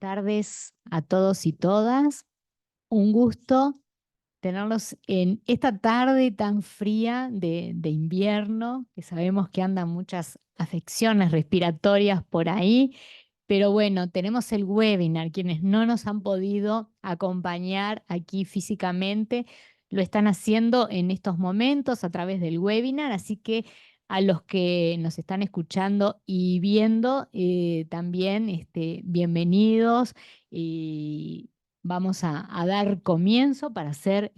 tardes a todos y todas. Un gusto tenerlos en esta tarde tan fría de invierno, que sabemos que andan muchas afecciones respiratorias por ahí, pero bueno, tenemos el webinar. Quienes no nos han podido acompañar aquí físicamente, lo están haciendo en estos momentos a través del webinar, así que a los que nos están escuchando y viendo, también bienvenidos y vamos a dar comienzo para ser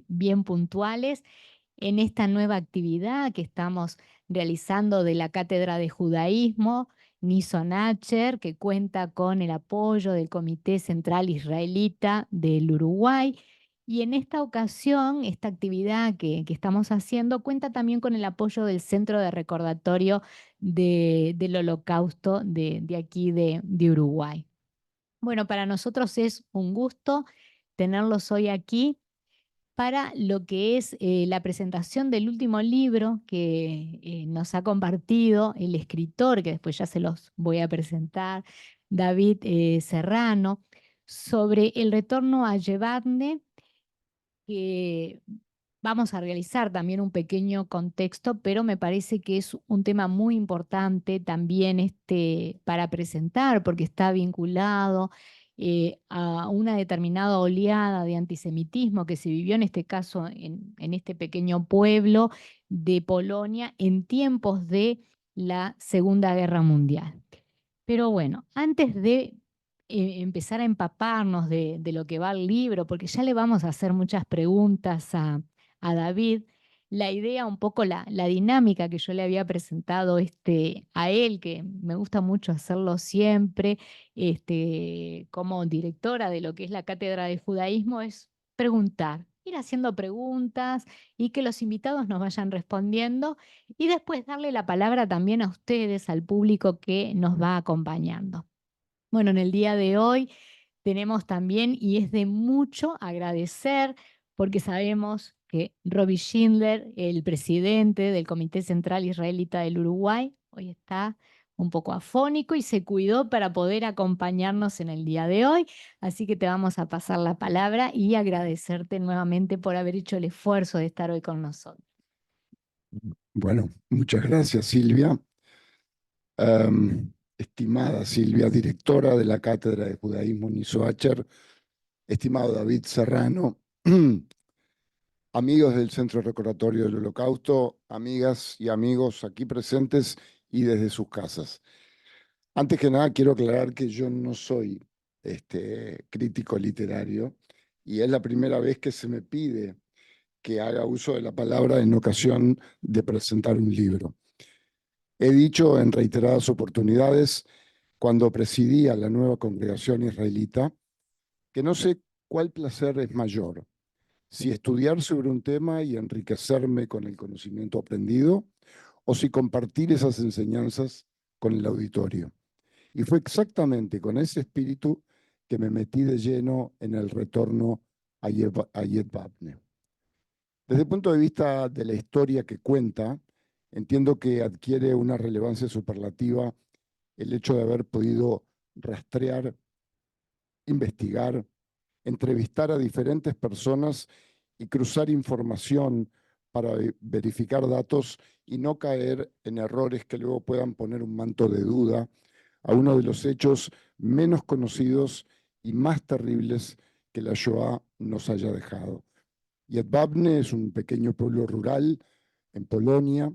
bien puntuales en esta nueva actividad que estamos realizando de la Cátedra de Judaísmo Nison Acher, que cuenta con el apoyo del Comité Central Israelita del Uruguay. Y en esta ocasión, esta actividad que estamos haciendo cuenta también con el apoyo del Centro de Recordatorio del Holocausto de aquí de Uruguay. Bueno, para nosotros es un gusto tenerlos hoy aquí para lo que es la presentación del último libro que nos ha compartido el escritor, que después ya se los voy a presentar, David Serrano, sobre el retorno a Yevadne, que vamos a realizar también un pequeño contexto, pero me parece que es un tema muy importante también para presentar, porque está vinculado a una determinada oleada de antisemitismo que se vivió en este caso en este pequeño pueblo de Polonia en tiempos de la Segunda Guerra Mundial. Pero bueno, antes de empezar a empaparnos de lo que va el libro, porque ya le vamos a hacer muchas preguntas a David, la idea, un poco la dinámica que yo le había presentado a él, que me gusta mucho hacerlo siempre, como directora de lo que es la Cátedra de Judaísmo, es preguntar, ir haciendo preguntas y que los invitados nos vayan respondiendo y después darle la palabra también a ustedes, al público que nos va acompañando. Bueno, en el día de hoy tenemos también, y es de mucho agradecer, porque sabemos que Robbie Schindler, el presidente del Comité Central Israelita del Uruguay, hoy está un poco afónico y se cuidó para poder acompañarnos en el día de hoy. Así que te vamos a pasar la palabra y agradecerte nuevamente por haber hecho el esfuerzo de estar hoy con nosotros. Bueno, muchas gracias, Silvia. Estimada Silvia, directora de la Cátedra de Judaísmo Nison Acher, estimado David Serrano, amigos del Centro Recordatorio del Holocausto, amigas y amigos aquí presentes y desde sus casas. Antes que nada, quiero aclarar que yo no soy crítico literario y es la primera vez que se me pide que haga uso de la palabra en ocasión de presentar un libro. He dicho en reiteradas oportunidades, cuando presidía la nueva congregación israelita, que no sé cuál placer es mayor, si estudiar sobre un tema y enriquecerme con el conocimiento aprendido, o si compartir esas enseñanzas con el auditorio. Y fue exactamente con ese espíritu que me metí de lleno en el retorno a Yevapne. Desde el punto de vista de la historia que cuenta, entiendo que adquiere una relevancia superlativa el hecho de haber podido rastrear, investigar, entrevistar a diferentes personas y cruzar información para verificar datos y no caer en errores que luego puedan poner un manto de duda a uno de los hechos menos conocidos y más terribles que la Shoah nos haya dejado. Jedwabne es un pequeño pueblo rural en Polonia,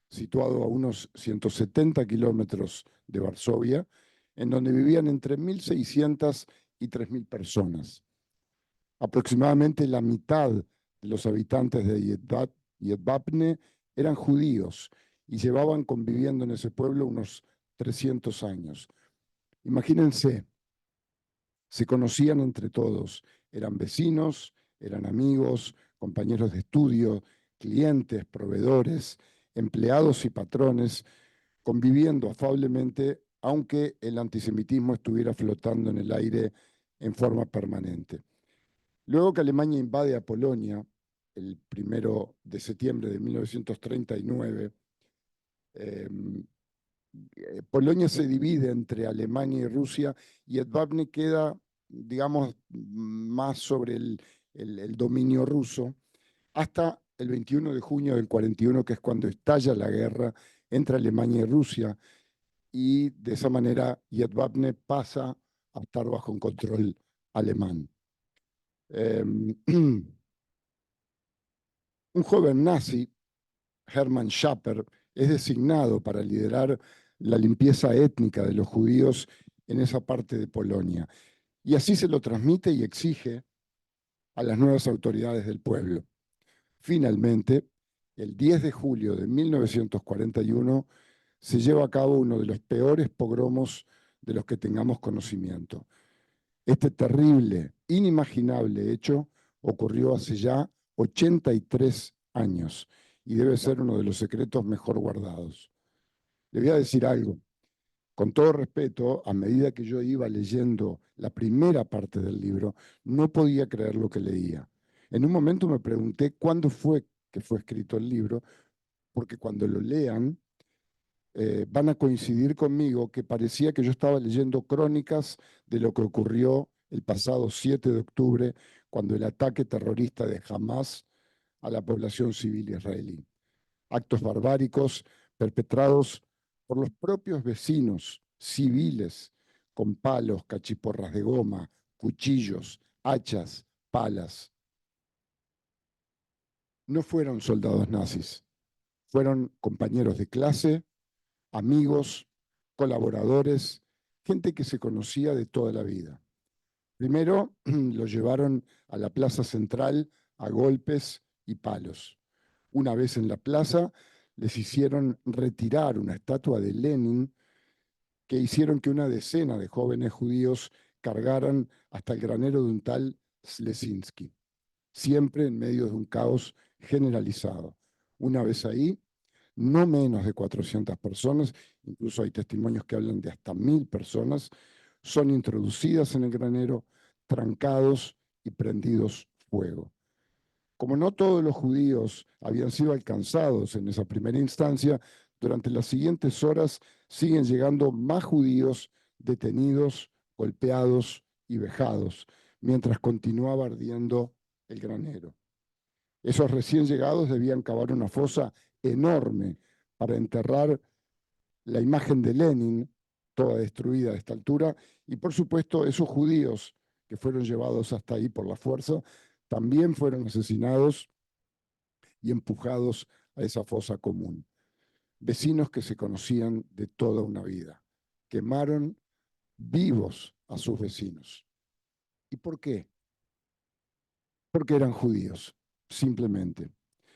situado a unos 170 kilómetros de Varsovia, en donde vivían entre 1.600 y 3.000 personas. Aproximadamente la mitad de los habitantes de Jedwabne eran judíos y llevaban conviviendo en ese pueblo unos 300 años. Imagínense, se conocían entre todos, eran vecinos, eran amigos, compañeros de estudio, clientes, proveedores, empleados y patrones, conviviendo afablemente, aunque el antisemitismo estuviera flotando en el aire en forma permanente. Luego que Alemania invade a Polonia, el 1 de septiembre de 1939, Polonia se divide entre Alemania y Rusia y Edvardne queda, digamos, más sobre el dominio ruso hasta el 21 de junio del 41, que es cuando estalla la guerra entre Alemania y Rusia, y de esa manera Yedvabne pasa a estar bajo un control alemán. Un joven nazi, Hermann Schapper, es designado para liderar la limpieza étnica de los judíos en esa parte de Polonia. Y así se lo transmite y exige a las nuevas autoridades del pueblo. Finalmente, el 10 de julio de 1941, se lleva a cabo uno de los peores pogromos de los que tengamos conocimiento. Este terrible, inimaginable hecho ocurrió hace ya 83 años y debe ser uno de los secretos mejor guardados. Le voy a decir algo. Con todo respeto, a medida que yo iba leyendo la primera parte del libro, no podía creer lo que leía. En un momento me pregunté cuándo fue que fue escrito el libro, porque cuando lo lean van a coincidir conmigo que parecía que yo estaba leyendo crónicas de lo que ocurrió el pasado 7 de octubre, cuando el ataque terrorista de Hamas a la población civil israelí. Actos barbáricos perpetrados por los propios vecinos civiles, con palos, cachiporras de goma, cuchillos, hachas, palas. No fueron soldados nazis, fueron compañeros de clase, amigos, colaboradores, gente que se conocía de toda la vida. Primero lo llevaron a la plaza central a golpes y palos. Una vez en la plaza, les hicieron retirar una estatua de Lenin que hicieron que una decena de jóvenes judíos cargaran hasta el granero de un tal Slesinski, siempre en medio de un caos generalizado. Una vez ahí, no menos de 400 personas, incluso hay testimonios que hablan de hasta 1000 personas, son introducidas en el granero, trancados y prendidos fuego. Como no todos los judíos habían sido alcanzados en esa primera instancia, durante las siguientes horas siguen llegando más judíos detenidos, golpeados y vejados, mientras continuaba ardiendo el granero. Esos recién llegados debían cavar una fosa enorme para enterrar la imagen de Lenin, toda destruida a esta altura, y por supuesto esos judíos que fueron llevados hasta ahí por la fuerza, también fueron asesinados y empujados a esa fosa común. Vecinos que se conocían de toda una vida, quemaron vivos a sus vecinos. ¿Y por qué? Porque eran judíos, simplemente.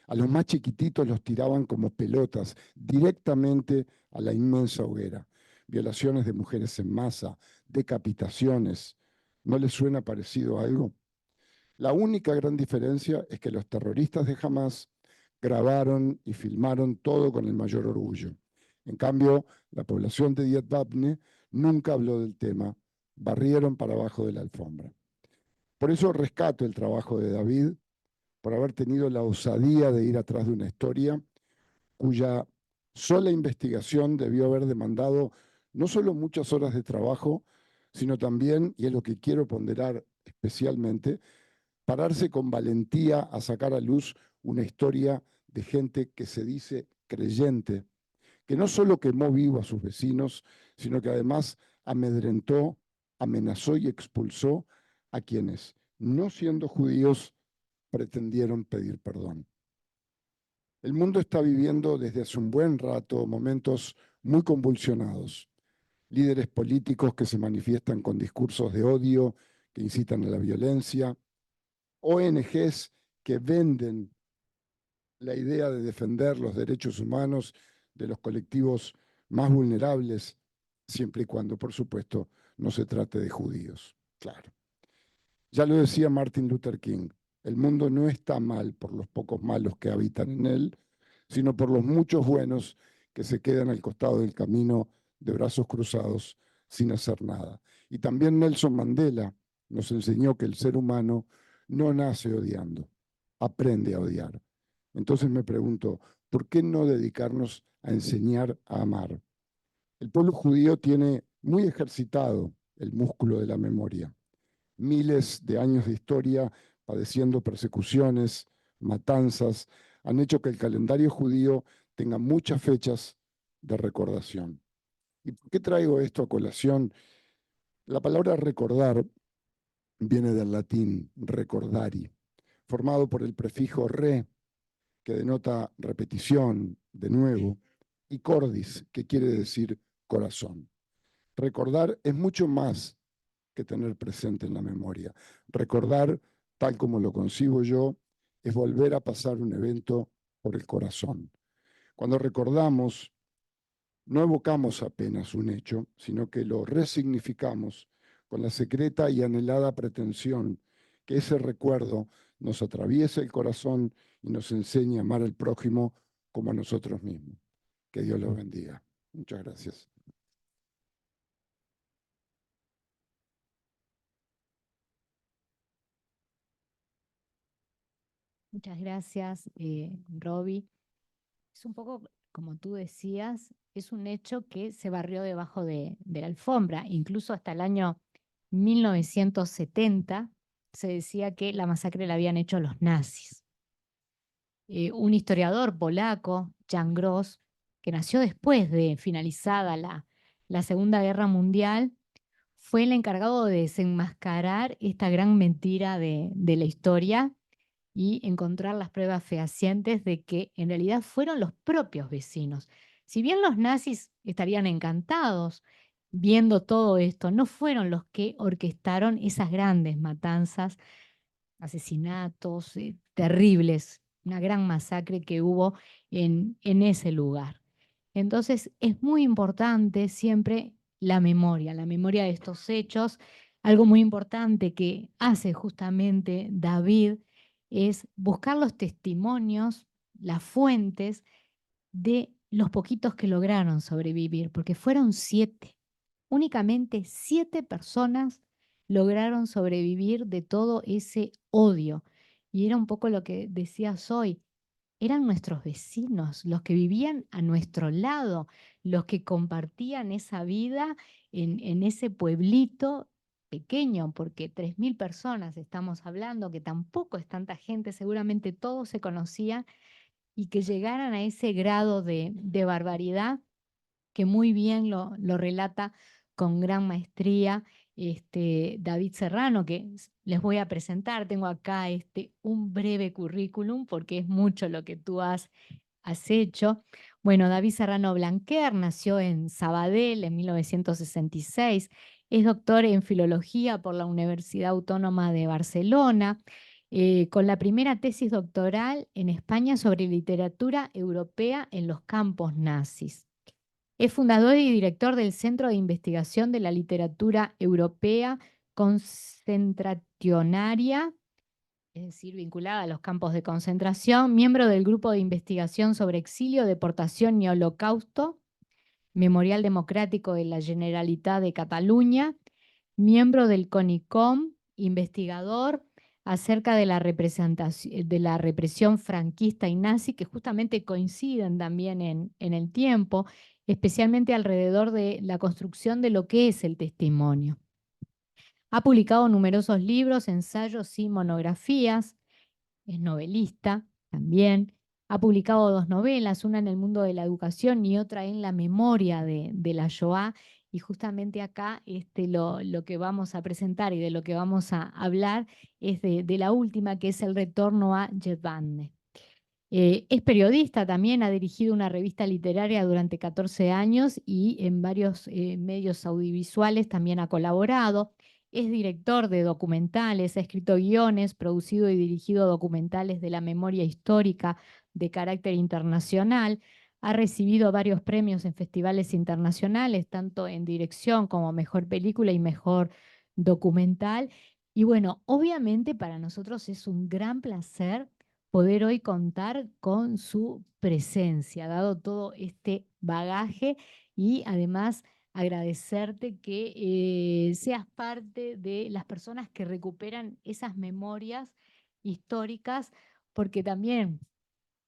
A los más chiquititos los tiraban como pelotas directamente a la inmensa hoguera. Violaciones de mujeres en masa, decapitaciones. ¿No les suena parecido a algo? La única gran diferencia es que los terroristas de Hamas grabaron y filmaron todo con el mayor orgullo. En cambio, la población de Yedvabne nunca habló del tema, barrieron para abajo de la alfombra. Por eso rescato el trabajo de David, por haber tenido la osadía de ir atrás de una historia cuya sola investigación debió haber demandado no solo muchas horas de trabajo, sino también, y es lo que quiero ponderar especialmente, pararse con valentía a sacar a luz una historia de gente que se dice creyente, que no solo quemó vivo a sus vecinos, sino que además amedrentó, amenazó y expulsó a quienes, no siendo judíos, pretendieron pedir perdón. El mundo está viviendo desde hace un buen rato momentos muy convulsionados. Líderes políticos que se manifiestan con discursos de odio, que incitan a la violencia, ONGs que venden la idea de defender los derechos humanos de los colectivos más vulnerables, siempre y cuando, por supuesto, no se trate de judíos. Claro. Ya lo decía Martin Luther King, el mundo no está mal por los pocos malos que habitan en él, sino por los muchos buenos que se quedan al costado del camino de brazos cruzados sin hacer nada. Y también Nelson Mandela nos enseñó que el ser humano no nace odiando, aprende a odiar. Entonces me pregunto, ¿por qué no dedicarnos a enseñar a amar? El pueblo judío tiene muy ejercitado el músculo de la memoria. Miles de años de historia padeciendo persecuciones, matanzas, han hecho que el calendario judío tenga muchas fechas de recordación. ¿Y por qué traigo esto a colación? La palabra recordar viene del latín recordari, formado por el prefijo re, que denota repetición, de nuevo, y cordis, que quiere decir corazón. Recordar es mucho más que tener presente en la memoria. Recordar, tal como lo concibo yo, es volver a pasar un evento por el corazón. Cuando recordamos, no evocamos apenas un hecho, sino que lo resignificamos con la secreta y anhelada pretensión que ese recuerdo nos atraviese el corazón y nos enseñe a amar al prójimo como a nosotros mismos. Que Dios los bendiga. Muchas gracias. Muchas gracias, Roby. Es un poco, como tú decías, es un hecho que se barrió debajo de la alfombra. Incluso hasta el año 1970 se decía que la masacre la habían hecho los nazis. Un historiador polaco, Jan Gross, que nació después de finalizada la Segunda Guerra Mundial, fue el encargado de desenmascarar esta gran mentira de la historia y encontrar las pruebas fehacientes de que en realidad fueron los propios vecinos. Si bien los nazis estarían encantados viendo todo esto, no fueron los que orquestaron esas grandes matanzas, asesinatos terribles, una gran masacre que hubo en ese lugar. Entonces es muy importante siempre la memoria de estos hechos. Algo muy importante que hace justamente David es buscar los testimonios, las fuentes de los poquitos que lograron sobrevivir, porque fueron 7. Únicamente 7 personas lograron sobrevivir de todo ese odio. Y era un poco lo que decías hoy, eran nuestros vecinos, los que vivían a nuestro lado, los que compartían esa vida en ese pueblito pequeño, porque 3.000 personas estamos hablando, que tampoco es tanta gente, seguramente todos se conocían y que llegaran a ese grado de barbaridad que muy bien lo relata con gran maestría David Serrano, que les voy a presentar. Tengo acá un breve currículum porque es mucho lo que tú has hecho. Bueno, David Serrano Blanquer nació en Sabadell en 1966. Es doctor en filología por la Universidad Autónoma de Barcelona, con la primera tesis doctoral en España sobre literatura europea en los campos nazis. Es fundador y director del Centro de Investigación de la Literatura Europea Concentracionaria, es decir, vinculada a los campos de concentración, miembro del Grupo de Investigación sobre Exilio, Deportación y Holocausto, Memorial Democrático de la Generalitat de Cataluña, miembro del CONICOM, investigador acerca de la represión franquista y nazi, que justamente coinciden también en el tiempo, especialmente alrededor de la construcción de lo que es el testimonio. Ha publicado numerosos libros, ensayos y monografías, es novelista también. Ha publicado 2 novelas, una en el mundo de la educación y otra en la memoria de la Shoah. Y justamente acá lo que vamos a presentar y de lo que vamos a hablar es de la última, que es El retorno a Jedvande. Es periodista también, ha dirigido una revista literaria durante 14 años y en varios medios audiovisuales también ha colaborado. Es director de documentales, ha escrito guiones, producido y dirigido documentales de la memoria histórica de carácter internacional. Ha recibido varios premios en festivales internacionales, tanto en dirección como mejor película y mejor documental. Y bueno, obviamente para nosotros es un gran placer poder hoy contar con su presencia, dado todo este bagaje y además agradecerte que seas parte de las personas que recuperan esas memorias históricas, porque también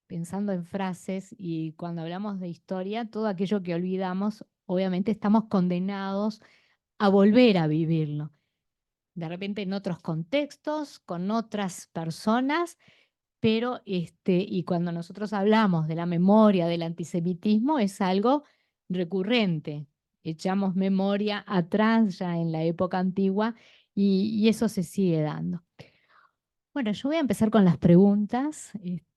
pensando en frases y cuando hablamos de historia, todo aquello que olvidamos obviamente estamos condenados a volver a vivirlo. De repente en otros contextos, con otras personas, pero y cuando nosotros hablamos de la memoria del antisemitismo es algo recurrente. Echamos memoria atrás ya en la época antigua y eso se sigue dando. Bueno, yo voy a empezar con las preguntas,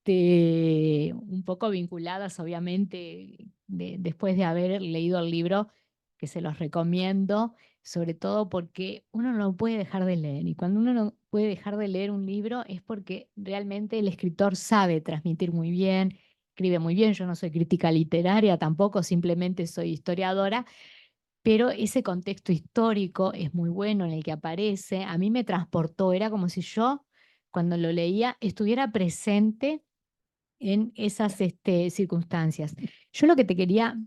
un poco vinculadas, obviamente, después de haber leído el libro, que se los recomiendo, sobre todo porque uno no puede dejar de leer. Y cuando uno no puede dejar de leer un libro es porque realmente el escritor sabe transmitir muy bien, escribe muy bien. Yo no soy crítica literaria tampoco, simplemente soy historiadora, pero ese contexto histórico es muy bueno en el que aparece. A mí me transportó, era como si yo, cuando lo leía, estuviera presente en esas circunstancias. Yo lo que te quería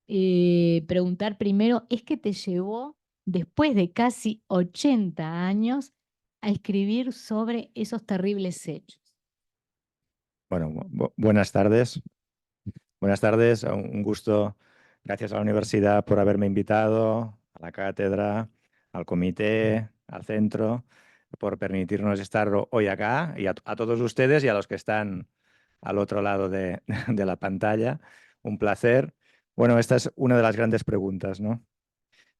preguntar primero es qué te llevó, después de casi 80 años, a escribir sobre esos terribles hechos. Bueno, buenas tardes. Buenas tardes, un gusto. Gracias a la universidad por haberme invitado, a la cátedra, al comité, al centro, por permitirnos estar hoy acá y a todos ustedes y a los que están al otro lado de, de la pantalla. Un placer. Bueno, esta es una de las grandes preguntas, ¿no?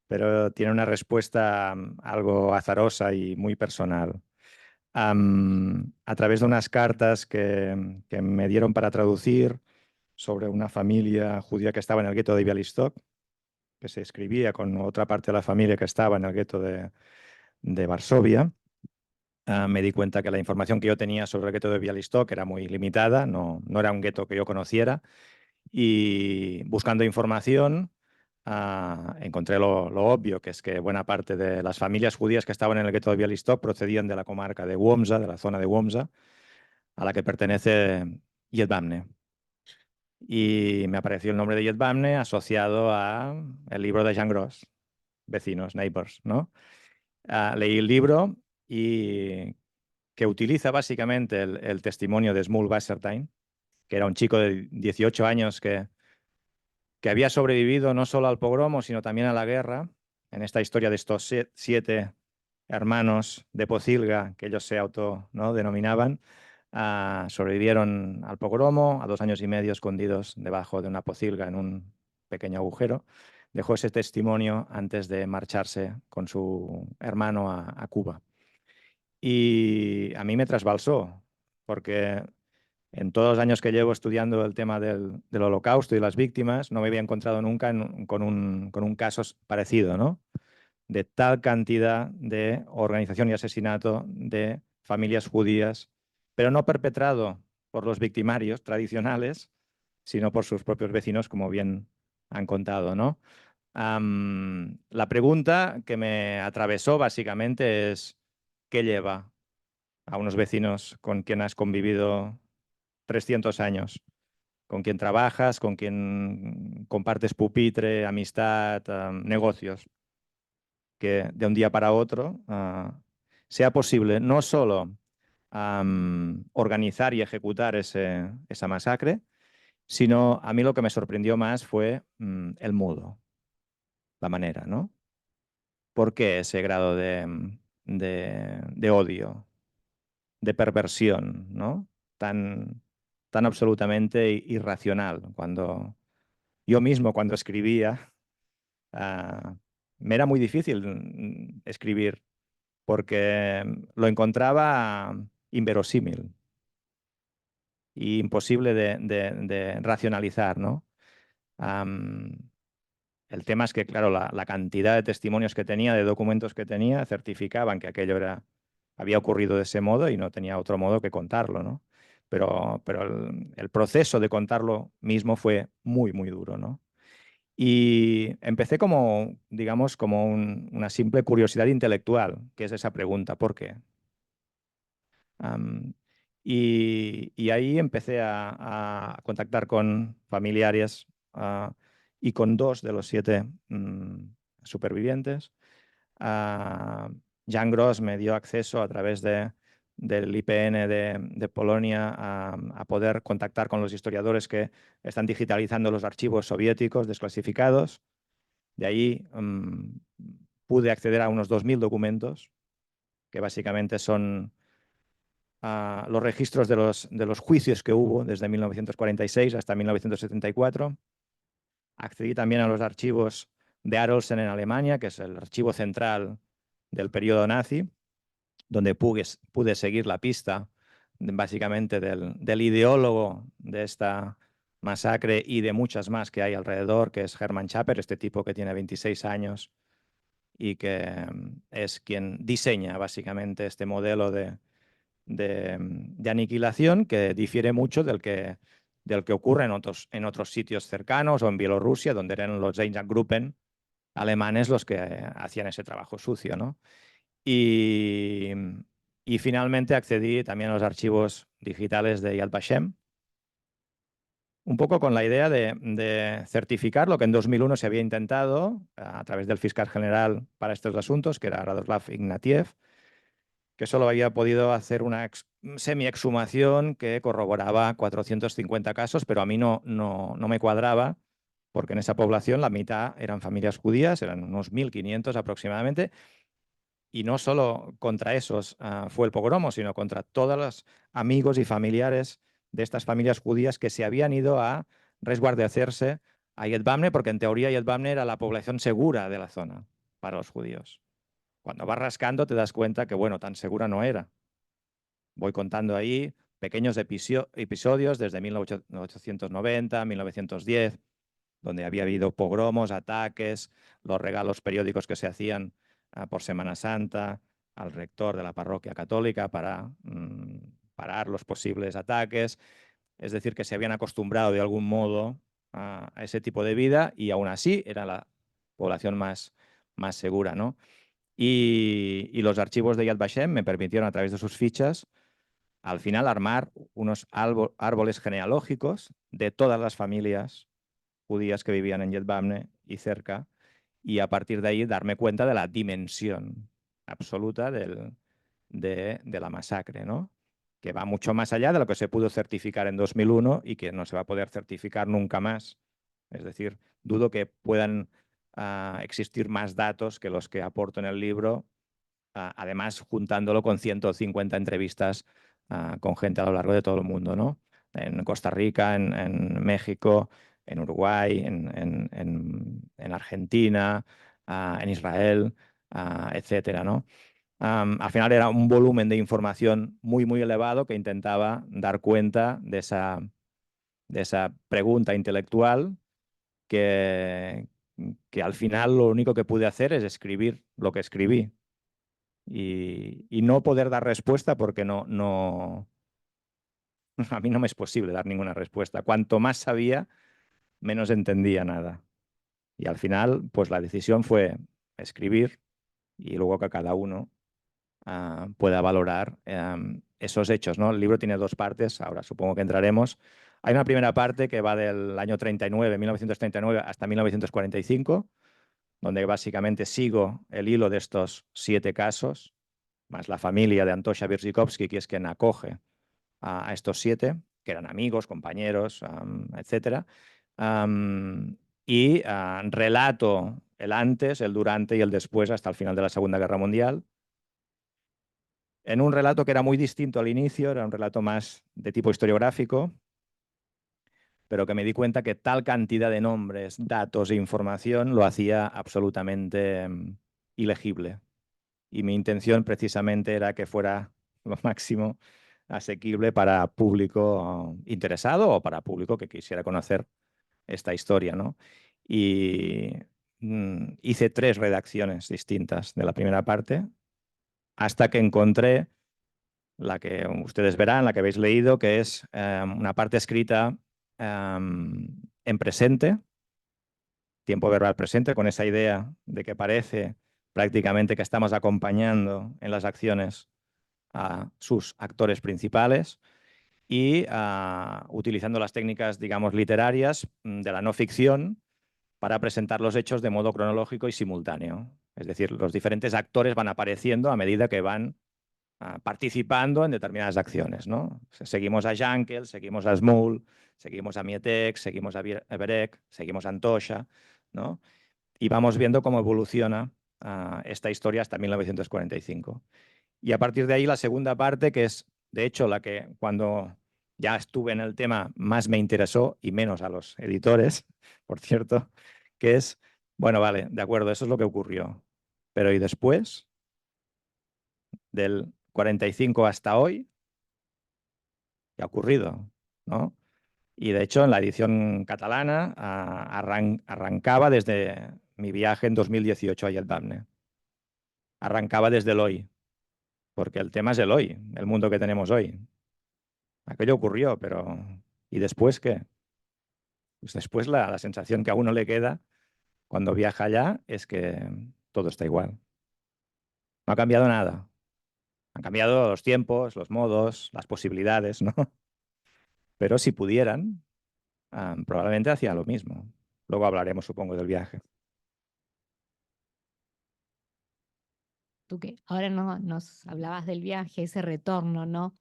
Pero tiene una respuesta algo azarosa y muy personal. A través de unas cartas que me dieron para traducir sobre una familia judía que estaba en el gueto de Bialystok, que se escribía con otra parte de la familia que estaba en el gueto de Varsovia. Me di cuenta que la información que yo tenía sobre el gueto de Bialystok era muy limitada, no era un gueto que yo conociera. Y buscando información, encontré lo obvio, que es que buena parte de las familias judías que estaban en el gueto de Bialystok procedían de la comarca de Łomża, de la zona de Łomża, a la que pertenece Jedwabne. Y me apareció el nombre de Jedwabne asociado a el libro de Jean Gros, Vecinos, Neighbors, ¿no? Leí el libro y que utiliza básicamente el testimonio de Shmuel Wassertein, que era un chico de 18 años que había sobrevivido no solo al pogromo, sino también a la guerra, en esta historia de estos 7 hermanos de Pocilga, que ellos se auto, ¿no?, denominaban. Sobrevivieron al pogromo, a 2 años y medio escondidos debajo de una pocilga en un pequeño agujero. Dejó ese testimonio antes de marcharse con su hermano a Cuba. Y a mí me trasbalsó, porque en todos los años que llevo estudiando el tema del Holocausto y las víctimas, no me había encontrado nunca con un caso parecido, ¿no? De tal cantidad de organización y asesinato de familias judías, pero no perpetrado por los victimarios tradicionales, sino por sus propios vecinos, como bien han contado, ¿no? La pregunta que me atravesó básicamente es, ¿qué lleva a unos vecinos con quien has convivido 300 años? Con quien trabajas, con quien compartes pupitre, amistad, negocios, que de un día para otro sea posible no solo organizar y ejecutar esa masacre, sino a mí lo que me sorprendió más fue el modo, la manera, ¿no? ¿Por qué ese grado de odio, de perversión, ¿no? Tan absolutamente irracional. Cuando yo mismo, cuando escribía, me era muy difícil escribir porque lo encontraba inverosímil e imposible de racionalizar, ¿no? El tema es que, claro, la cantidad de testimonios que tenía, de documentos que tenía, certificaban que aquello había ocurrido de ese modo y no tenía otro modo que contarlo, ¿no? Pero el proceso de contarlo mismo fue muy, muy duro, ¿no? Y empecé como, digamos, como una simple curiosidad intelectual, que es esa pregunta, ¿por qué? Am, y ahí empecé a contactar con familiares y con 2 de los 7 supervivientes. Jan Gross me dio acceso a través del IPN de Polonia a poder contactar con los historiadores que están digitalizando los archivos soviéticos desclasificados De ahí pude acceder a unos 2000 documentos, que básicamente son los registros de los juicios que hubo desde 1946 hasta 1974. Accedí también a los archivos de Arolsen en Alemania, que es el archivo central del periodo nazi, donde pude seguir la pista básicamente del ideólogo de esta masacre y de muchas más que hay alrededor, que es Hermann Schaper, este tipo que tiene 26 años y que es quien diseña básicamente este modelo de aniquilación, que difiere mucho del que ocurre en otros sitios cercanos o en Bielorrusia, donde eran los Einsatzgruppen alemanes los que hacían ese trabajo sucio, ¿no? Y finalmente accedí también a los archivos digitales de Yad Vashem, un poco con la idea de certificar lo que en 2001 se había intentado a través del fiscal general para estos asuntos, que era Radoslav Ignatiev, que solo había podido hacer una semi-exhumación que corroboraba 450 casos, pero a mí no me cuadraba, porque en esa población la mitad eran familias judías, eran unos 1500 aproximadamente, y no solo contra esos fue el pogromo, sino contra todos los amigos y familiares de estas familias judías que se habían ido a resguardecerse a Yedbamne, porque en teoría Yedbamne era la población segura de la zona para los judíos. Cuando vas rascando te das cuenta que, bueno, tan segura no era. Voy contando ahí pequeños episodios desde 1890, 1910, donde había habido pogromos, ataques, los regalos periódicos que se hacían por Semana Santa al rector de la parroquia católica para parar los posibles ataques. Es decir, que se habían acostumbrado de algún modo a ese tipo de vida y aún así era la población más segura, ¿no? Y los archivos de Yad Vashem me permitieron, a través de sus fichas, al final armar unos árboles genealógicos de todas las familias judías que vivían en Yedbamne y cerca, y a partir de ahí darme cuenta de la dimensión absoluta de la masacre, ¿no? Que va mucho más allá de lo que se pudo certificar en 2001 y que no se va a poder certificar nunca más. Es decir, dudo que puedan existir más datos que los que aporto en el libro, además juntándolo con 150 entrevistas con gente a lo largo de todo el mundo, ¿no? En Costa Rica, en México, en Uruguay, en Argentina, en Israel, etcétera, ¿no? Al final era un volumen de información muy, muy elevado que intentaba dar cuenta de esa pregunta intelectual que al final lo único que pude hacer es escribir lo que escribí y no poder dar respuesta porque a mí no me es posible dar ninguna respuesta. Cuanto más sabía, menos entendía nada. Y al final, pues la decisión fue escribir y luego que cada uno pueda valorar esos hechos, ¿no? El libro tiene dos partes, ahora supongo que entraremos. Hay una primera parte que va del año 39, 1939 hasta 1945, donde básicamente sigo el hilo de estos 7 casos, más la familia de Antosha Birzikovsky, que es quien acoge a estos 7, que eran amigos, compañeros, etc. Y relato el antes, el durante y el después hasta el final de la Segunda Guerra Mundial, en un relato que era muy distinto al inicio, era un relato más de tipo historiográfico, pero que me di cuenta que tal cantidad de nombres, datos e información lo hacía absolutamente ilegible. Y mi intención precisamente era que fuera lo máximo asequible para público interesado o para público que quisiera conocer esta historia, ¿no? Y hice 3 redacciones distintas de la primera parte hasta que encontré la que ustedes verán, la que habéis leído, que es una parte escrita en presente, tiempo verbal presente, con esa idea de que parece prácticamente que estamos acompañando en las acciones a sus actores principales y utilizando las técnicas, digamos, literarias de la no ficción para presentar los hechos de modo cronológico y simultáneo. Es decir, los diferentes actores van apareciendo a medida que van participando en determinadas acciones, ¿no? Seguimos a Jankel, seguimos a Smul, seguimos a Mietek, seguimos a Berek, seguimos a Antosha, ¿no? y vamos viendo cómo evoluciona esta historia hasta 1945. Y a partir de ahí la segunda parte, que es de hecho la que cuando ya estuve en el tema más me interesó y menos a los editores, por cierto, que es, bueno, vale, de acuerdo, eso es lo que ocurrió. Pero ¿y después? Del 45 hasta hoy, ¿qué ha ocurrido? ¿No? Y de hecho en la edición catalana arrancaba desde mi viaje en 2018 a Lletbamne. Arrancaba desde el hoy, porque el tema es el hoy, el mundo que tenemos hoy. Aquello ocurrió, pero ¿y después qué? Pues después la sensación que a uno le queda cuando viaja allá es que todo está igual. No ha cambiado nada. Han cambiado los tiempos, los modos, las posibilidades, ¿no? Pero si pudieran, probablemente hacían lo mismo. Luego hablaremos, supongo, del viaje. Tú que ahora no, nos hablabas del viaje, ese retorno, ¿no?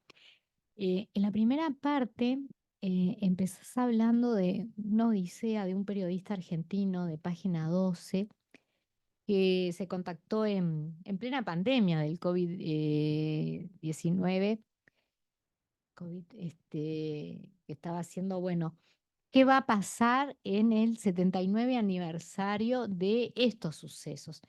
En la primera parte empezás hablando de una odisea de un periodista argentino de Página 12 que se contactó en plena pandemia del COVID-19, COVID, que estaba haciendo, bueno, ¿qué va a pasar en el 79 aniversario de estos sucesos?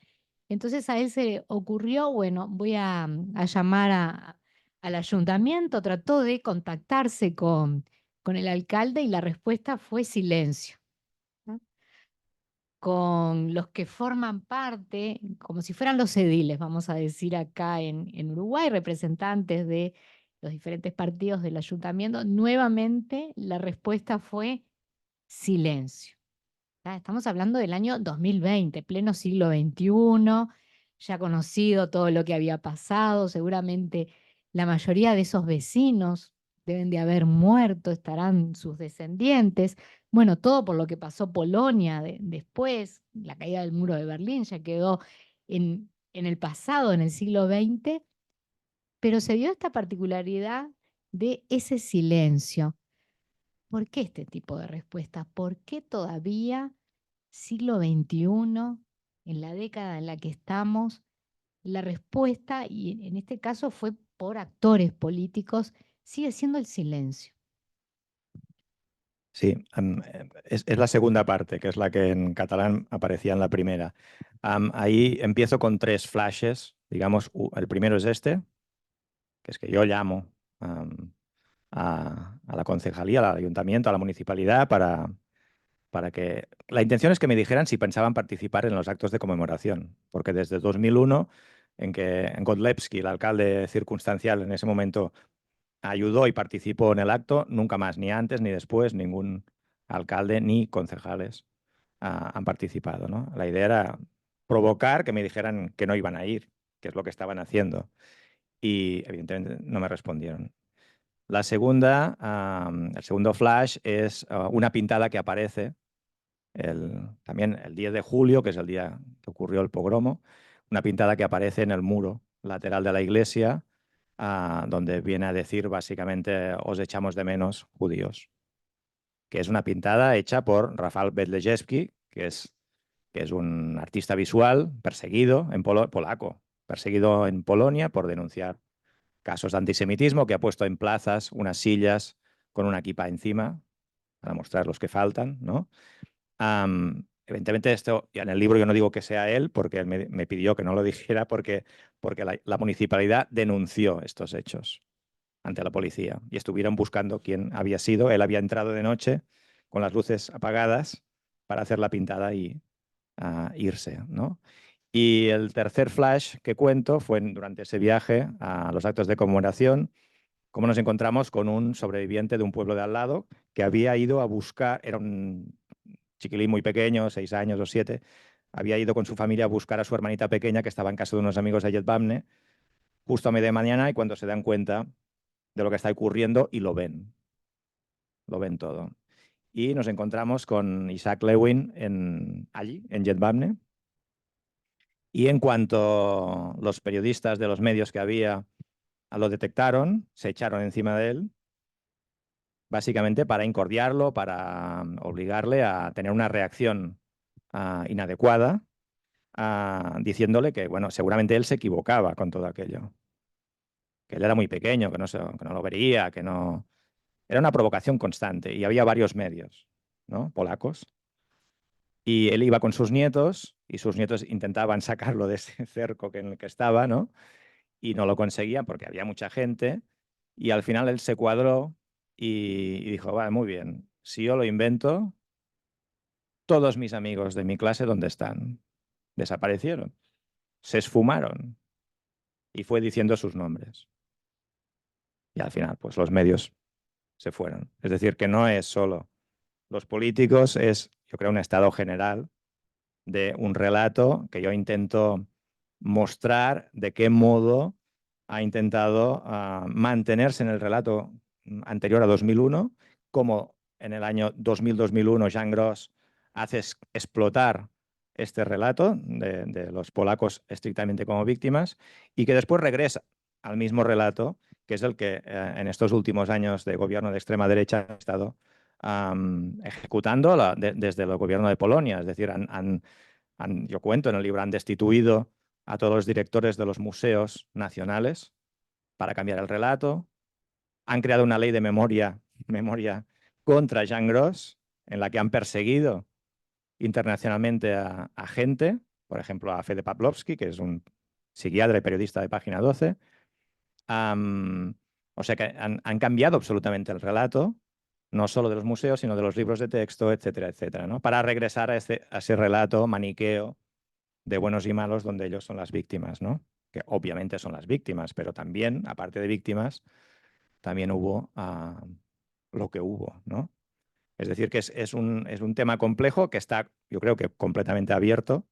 Entonces a él se le ocurrió, bueno, voy a llamar al ayuntamiento, trató de contactarse con el alcalde y la respuesta fue silencio, ¿no? Con los que forman parte, como si fueran los ediles, vamos a decir acá en Uruguay, representantes de los diferentes partidos del ayuntamiento, nuevamente la respuesta fue silencio. Estamos hablando del año 2020, pleno siglo XXI, ya conocido todo lo que había pasado, seguramente la mayoría de esos vecinos deben de haber muerto, estarán sus descendientes. Bueno, todo por lo que pasó Polonia después, la caída del muro de Berlín ya quedó en el pasado, en el siglo XX, pero se dio esta particularidad de ese silencio. ¿Por qué este tipo de respuesta? ¿Por qué todavía siglo XXI, en la década en la que estamos, la respuesta, y en este caso fue por actores políticos, sigue siendo el silencio? Sí, es la segunda parte, que es la que en catalán aparecía en la primera. Ahí empiezo con tres flashes. Digamos, el primero es este, que es que yo llamo a la concejalía, al ayuntamiento, a la municipalidad para que... La intención es que me dijeran si pensaban participar en los actos de conmemoración, porque desde 2001, en que Godlewski, el alcalde circunstancial en ese momento, ayudó y participó en el acto, nunca más, ni antes ni después, ningún alcalde ni concejales han participado, ¿no? La idea era provocar que me dijeran que no iban a ir, que es lo que estaban haciendo. Y evidentemente no me respondieron. La segunda, el segundo flash es una pintada que aparece también el 10 de julio, que es el día que ocurrió el pogromo, una pintada que aparece en el muro lateral de la iglesia, donde viene a decir básicamente os echamos de menos judíos, que es una pintada hecha por Rafał Bedlejewski, que es un artista visual perseguido en polaco, perseguido en Polonia por denunciar casos de antisemitismo, que ha puesto en plazas unas sillas con una kippah encima para mostrar los que faltan, ¿no? Evidentemente esto, en el libro yo no digo que sea él, porque él me pidió que no lo dijera, porque la municipalidad denunció estos hechos ante la policía y estuvieron buscando quién había sido. Él había entrado de noche con las luces apagadas para hacer la pintada y irse, ¿no? Y el tercer flash que cuento fue durante ese viaje a los actos de conmemoración, cómo nos encontramos con un sobreviviente de un pueblo de al lado que había ido a buscar, era un chiquilín muy pequeño, 6 años o 7, había ido con su familia a buscar a su hermanita pequeña que estaba en casa de unos amigos de Yetbamne, justo a media mañana, y cuando se dan cuenta de lo que está ocurriendo y lo ven todo. Y nos encontramos con Isaac Lewin allí, en Yetbamne, y en cuanto los periodistas de los medios que había lo detectaron, se echaron encima de él, básicamente para incordiarlo, para obligarle a tener una reacción inadecuada, diciéndole que, bueno, seguramente él se equivocaba con todo aquello, que él era muy pequeño, que que no lo vería, que no... Era una provocación constante y había varios medios, ¿no?, polacos. Y él iba con sus nietos y sus nietos intentaban sacarlo de ese cerco en el que estaba, ¿no? Y no lo conseguían porque había mucha gente. Y al final él se cuadró y dijo, vale, muy bien, si yo lo invento, todos mis amigos de mi clase, ¿dónde están? Desaparecieron, se esfumaron, y fue diciendo sus nombres. Y al final, pues los medios se fueron. Es decir, que no es solo los políticos, es, yo creo, un estado general de un relato que yo intento mostrar de qué modo ha intentado mantenerse en el relato anterior a 2001, como en el año 2000-2001 Jean Gros hace explotar este relato de los polacos estrictamente como víctimas y que después regresa al mismo relato, que es el que en estos últimos años de gobierno de extrema derecha ha estado ejecutando desde el gobierno de Polonia. Es decir, yo cuento en el libro, han destituido a todos los directores de los museos nacionales para cambiar el relato, han creado una ley de memoria contra Jean Gros, en la que han perseguido internacionalmente a gente, por ejemplo a Fede Pawlowski, que es un psiquiatra y periodista de Página 12. O sea que han cambiado absolutamente el relato, no solo de los museos, sino de los libros de texto, etcétera, etcétera, ¿no?, para regresar a ese relato maniqueo de buenos y malos donde ellos son las víctimas, ¿no?, que obviamente son las víctimas, pero también, aparte de víctimas, también hubo lo que hubo, ¿no? Es decir, que es un tema complejo que está, yo creo que completamente abierto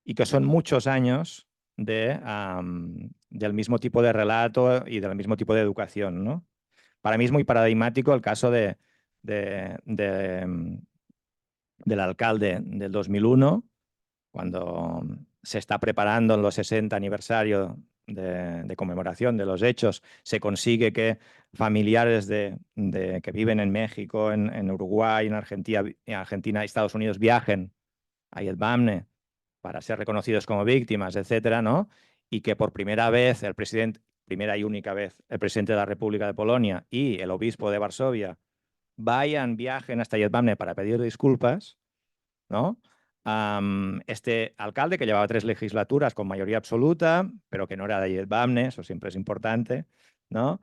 y que son muchos años del mismo tipo de relato y del mismo tipo de educación, ¿no? Para mí es muy paradigmático el caso del alcalde del 2001, cuando se está preparando en los 60 aniversario de conmemoración de los hechos, se consigue que familiares que viven en México, en Uruguay, en Argentina y Estados Unidos viajen a Jedwabne para ser reconocidos como víctimas, etcétera, ¿no? Y que por primera vez el presidente, primera y única vez, el presidente de la República de Polonia y el obispo de Varsovia viajen hasta Jedwabne para pedir disculpas, ¿no? Este alcalde, que llevaba 3 legislaturas con mayoría absoluta, pero que no era de Jedwabne, eso siempre es importante, ¿no?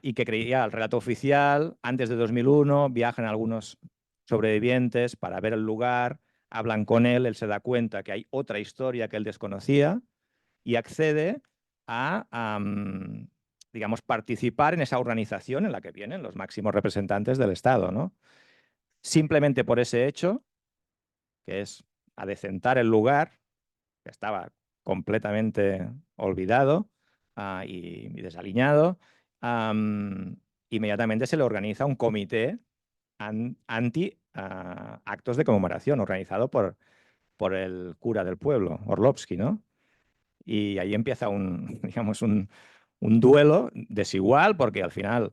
Y que creía el relato oficial. Antes de 2001 viajan algunos sobrevivientes para ver el lugar, hablan con él se da cuenta que hay otra historia que él desconocía y accede a, digamos, participar en esa organización en la que vienen los máximos representantes del Estado, ¿no? Simplemente por ese hecho, que es adecentar el lugar, que estaba completamente olvidado y desaliñado, inmediatamente se le organiza un comité anti actos de conmemoración, organizado por el cura del pueblo, Orlovsky, ¿no? Y ahí empieza digamos, un duelo desigual, porque al final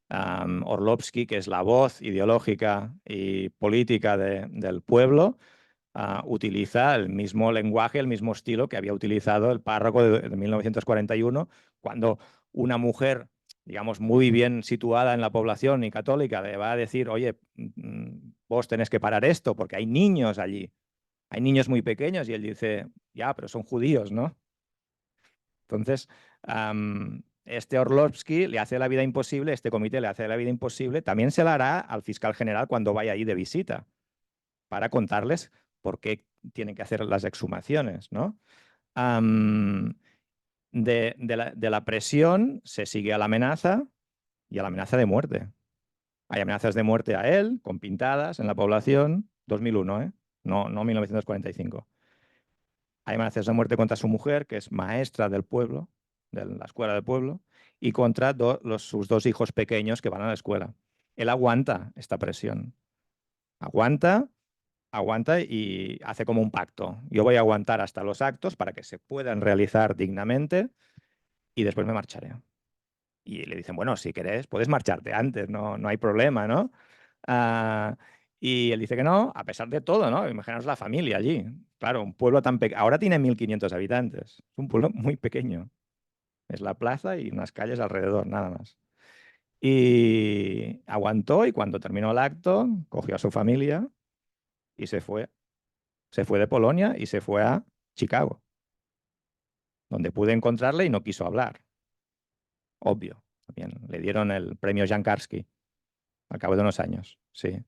Orlovsky, que es la voz ideológica y política del pueblo, utiliza el mismo lenguaje, el mismo estilo que había utilizado el párroco de 1941, cuando una mujer, digamos, muy bien situada en la población y católica, le va a decir, oye, vos tenés que parar esto porque hay niños allí, hay niños muy pequeños, y él dice, ya, pero son judíos, ¿no? Entonces, este Orlovsky le hace la vida imposible, este comité le hace la vida imposible, también se la hará al fiscal general cuando vaya ahí de visita, para contarles por qué tienen que hacer las exhumaciones, ¿no? De la presión se sigue a la amenaza y a la amenaza de muerte. Hay amenazas de muerte a él, con pintadas en la población, 2001, ¿eh? No 1945. Hay amenazas de muerte contra su mujer, que es maestra del pueblo, de la escuela del pueblo, y contra sus 2 hijos pequeños que van a la escuela. Él aguanta esta presión. Aguanta y hace como un pacto. Yo voy a aguantar hasta los actos para que se puedan realizar dignamente y después me marcharé. Y le dicen, bueno, si querés, puedes marcharte antes, no hay problema, ¿no? Y él dice que no, a pesar de todo, ¿no? Imaginaos la familia allí. Claro, un pueblo tan pequeño. Ahora tiene 1.500 habitantes. Es un pueblo muy pequeño. Es la plaza y unas calles alrededor, nada más. Y aguantó y cuando terminó el acto, cogió a su familia y se fue. Se fue de Polonia y se fue a Chicago, donde pude encontrarle y no quiso hablar. Obvio. También le dieron el premio Jan Karski al cabo de unos años, sí.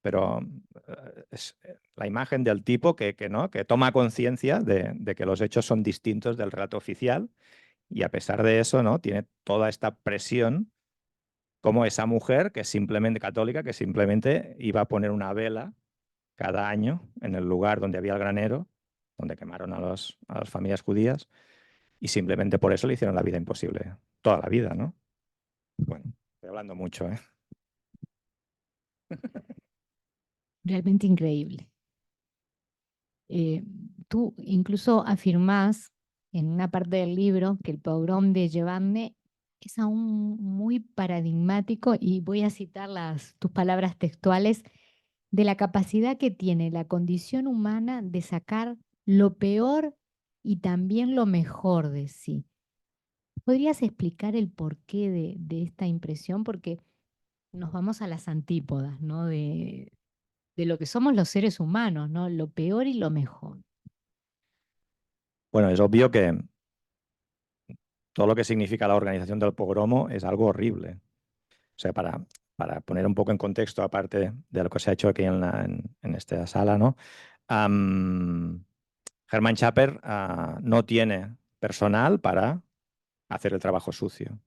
Pero es la imagen del tipo ¿no? que toma conciencia de que los hechos son distintos del relato oficial y a pesar de eso, ¿no? Tiene toda esta presión como esa mujer que es simplemente católica, que simplemente iba a poner una vela cada año en el lugar donde había el granero, donde quemaron a las familias judías, y simplemente por eso le hicieron la vida imposible. Toda la vida, ¿no? Bueno, estoy hablando mucho, ¿eh? Realmente increíble. Tú incluso afirmás en una parte del libro que el pogrom de Yevamne es aún muy paradigmático y voy a citar tus palabras textuales de la capacidad que tiene la condición humana de sacar lo peor y también lo mejor de sí. ¿Podrías explicar el porqué de esta impresión? Porque nos vamos a las antípodas, ¿no? De lo que somos los seres humanos, ¿no? Lo peor y lo mejor. Bueno, es obvio que todo lo que significa la organización del pogromo es algo horrible. O sea, para poner un poco en contexto, aparte de lo que se ha hecho aquí en esta sala, ¿no? Hermann Schapper no tiene personal para hacer el trabajo sucio,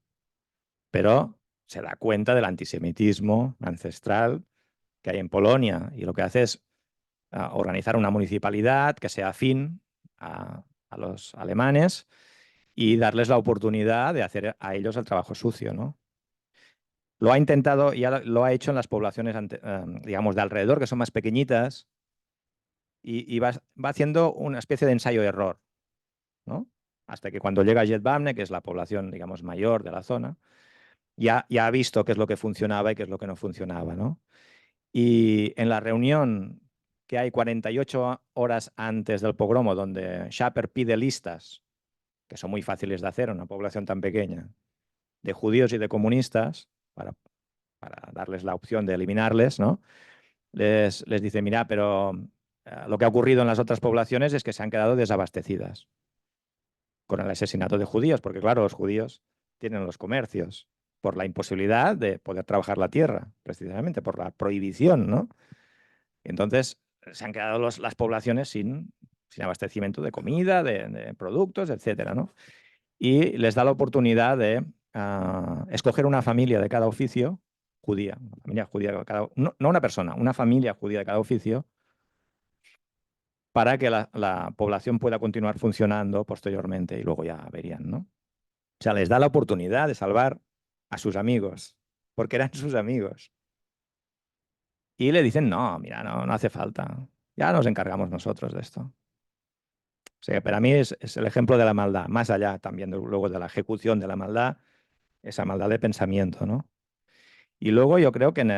pero se da cuenta del antisemitismo ancestral que hay en Polonia y lo que hace es organizar una municipalidad que sea afín a los alemanes y darles la oportunidad de hacer a ellos el trabajo sucio, ¿no? Lo ha intentado y lo ha hecho en las poblaciones, digamos, de alrededor, que son más pequeñitas, y va haciendo una especie de ensayo-error, ¿no? Hasta que cuando llega a Jedwabne, que es la población, digamos, mayor de la zona, ya ha visto qué es lo que funcionaba y qué es lo que no funcionaba, ¿no? Y en la reunión que hay 48 horas antes del pogromo, donde Schapper pide listas, que son muy fáciles de hacer en una población tan pequeña, de judíos y de comunistas, para darles la opción de eliminarles, ¿no? Les dice, mira, pero lo que ha ocurrido en las otras poblaciones es que se han quedado desabastecidas con el asesinato de judíos, porque claro, los judíos tienen los comercios por la imposibilidad de poder trabajar la tierra, precisamente por la prohibición, ¿no? Entonces, se han quedado las poblaciones sin abastecimiento de comida, de productos, etcétera, ¿no? Y les da la oportunidad de escoger una familia de cada oficio judía, una familia judía de cada, no una persona, una familia judía de cada oficio, para que la población pueda continuar funcionando posteriormente y luego ya verían, ¿no? O sea, les da la oportunidad de salvar a sus amigos, porque eran sus amigos. Y le dicen, no, mira, no hace falta, ya nos encargamos nosotros de esto. O sea, para mí es el ejemplo de la maldad, más allá también luego de la ejecución de la maldad, esa maldad de pensamiento, ¿no? Y luego yo creo que en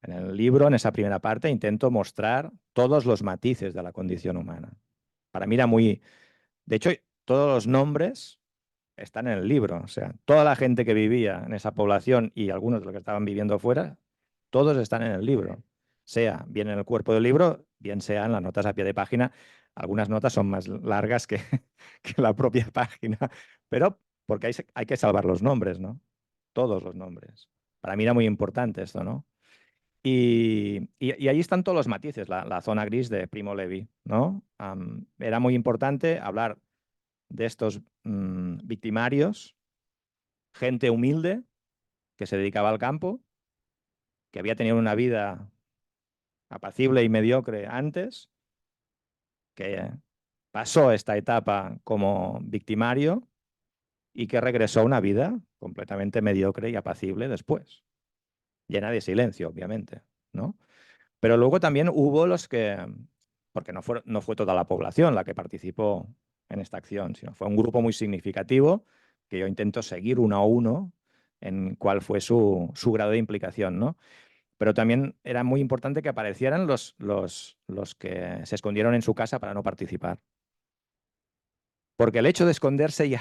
el libro, en esa primera parte, intento mostrar todos los matices de la condición humana. Para mí era muy... De hecho, todos los nombres están en el libro. O sea, toda la gente que vivía en esa población y algunos de los que estaban viviendo fuera, todos están en el libro. Sea bien en el cuerpo del libro, bien sea en las notas a pie de página. Algunas notas son más largas que, que la propia página, pero porque hay que salvar los nombres, ¿no? Todos los nombres. Para mí era muy importante esto, ¿no? Y ahí están todos los matices, la zona gris de Primo Levi, ¿no? Era muy importante hablar de estos victimarios, gente humilde que se dedicaba al campo, que había tenido una vida apacible y mediocre antes, que pasó esta etapa como victimario y que regresó a una vida completamente mediocre y apacible después, llena de silencio, obviamente, ¿no? Pero luego también hubo los que, porque no fue toda la población la que participó en esta acción, sino fue un grupo muy significativo que yo intento seguir uno a uno en cuál fue su grado de implicación, ¿no? Pero también era muy importante que aparecieran los que se escondieron en su casa para no participar. Porque el hecho de esconderse ya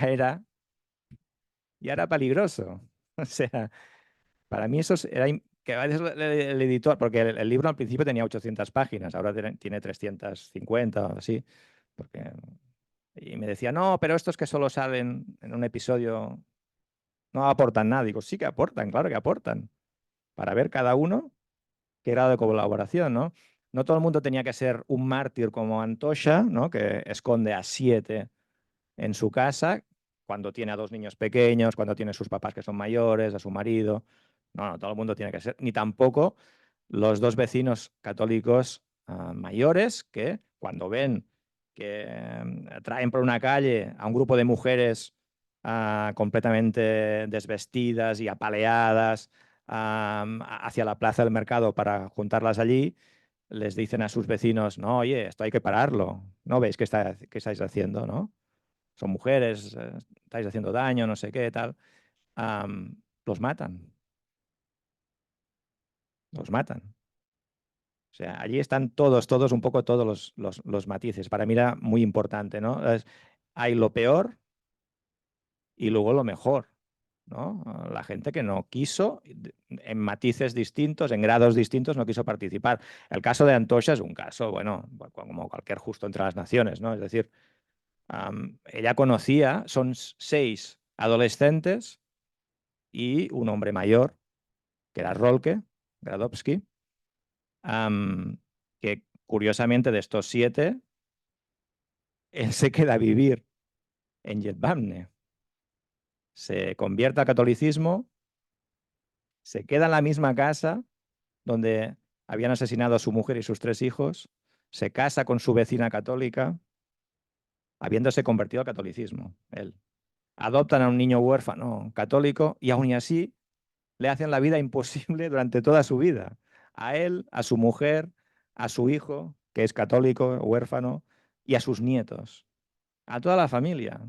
era peligroso. O sea, para mí eso era que a veces el editor, porque el libro al principio tenía 800 páginas, ahora tiene 350 o así, porque, y me decía, no, pero estos que solo salen en un episodio no aportan nada. Digo, sí que aportan, claro que aportan, para ver cada uno qué grado de colaboración, ¿no? No todo el mundo tenía que ser un mártir como Antosha, ¿no? Que esconde a 7 en su casa cuando tiene a 2 niños pequeños, cuando tiene a sus papás que son mayores, a su marido. No, no, todo el mundo tiene que ser, ni tampoco los 2 vecinos católicos mayores que cuando ven que traen por una calle a un grupo de mujeres completamente desvestidas y apaleadas hacia la plaza del mercado para juntarlas allí, les dicen a sus vecinos, no, oye, esto hay que pararlo, ¿no veis qué estáis haciendo, no? Son mujeres, estáis haciendo daño, no sé qué, tal. Los matan. Los matan. O sea, allí están todos, un poco todos los matices. Para mí era muy importante, ¿no? Hay lo peor y luego lo mejor, ¿no? La gente que no quiso, en matices distintos, en grados distintos, no quiso participar. El caso de Antosha es un caso, bueno, como cualquier justo entre las naciones, ¿no? Es decir, ella conocía, son 6 adolescentes y un hombre mayor, que era Rolke, Gradowski, que curiosamente de estos 7, él se queda a vivir en Jedwabne. Se convierte al catolicismo, se queda en la misma casa donde habían asesinado a su mujer y sus 3 hijos, se casa con su vecina católica, habiéndose convertido al catolicismo, él. Adoptan a un niño huérfano católico y aún así le hacen la vida imposible durante toda su vida. A él, a su mujer, a su hijo, que es católico, huérfano, y a sus nietos. A toda la familia.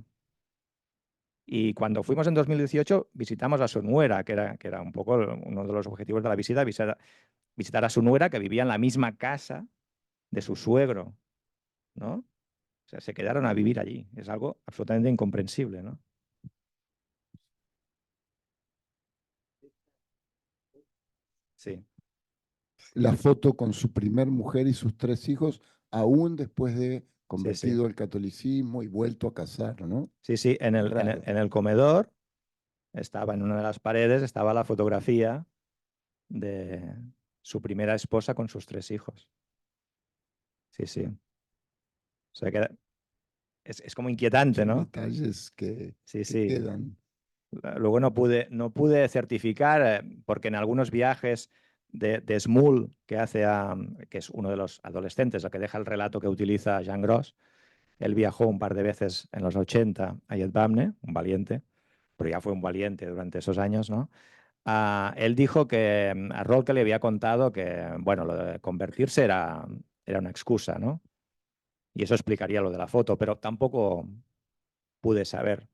Y cuando fuimos en 2018, visitamos a su nuera, que era un poco uno de los objetivos de la visita, visitar a su nuera, que vivía en la misma casa de su suegro, ¿no? O sea, se quedaron a vivir allí. Es algo absolutamente incomprensible, ¿no? Sí. La foto con su primer mujer y sus 3 hijos, aún después de Sí, sí. convertido al catolicismo y vuelto a casar, ¿no? Sí, sí, Raro. en el comedor estaba en una de las paredes, estaba la fotografía de su primera esposa con sus 3 hijos. Sí, sí. O sea que es como inquietante, Son ¿no? detalles Sí, que sí. quedan. Luego no pude certificar, porque en algunos viajes de Smul, que es uno de los adolescentes, el que deja el relato que utiliza Jean Gros, él viajó un par de veces en los 80 a Jedwabne, un valiente, pero ya fue un valiente durante esos años, ¿no? Él dijo que a Rolke le había contado que, bueno, lo de convertirse era una excusa, ¿no? Y eso explicaría lo de la foto, pero tampoco pude saber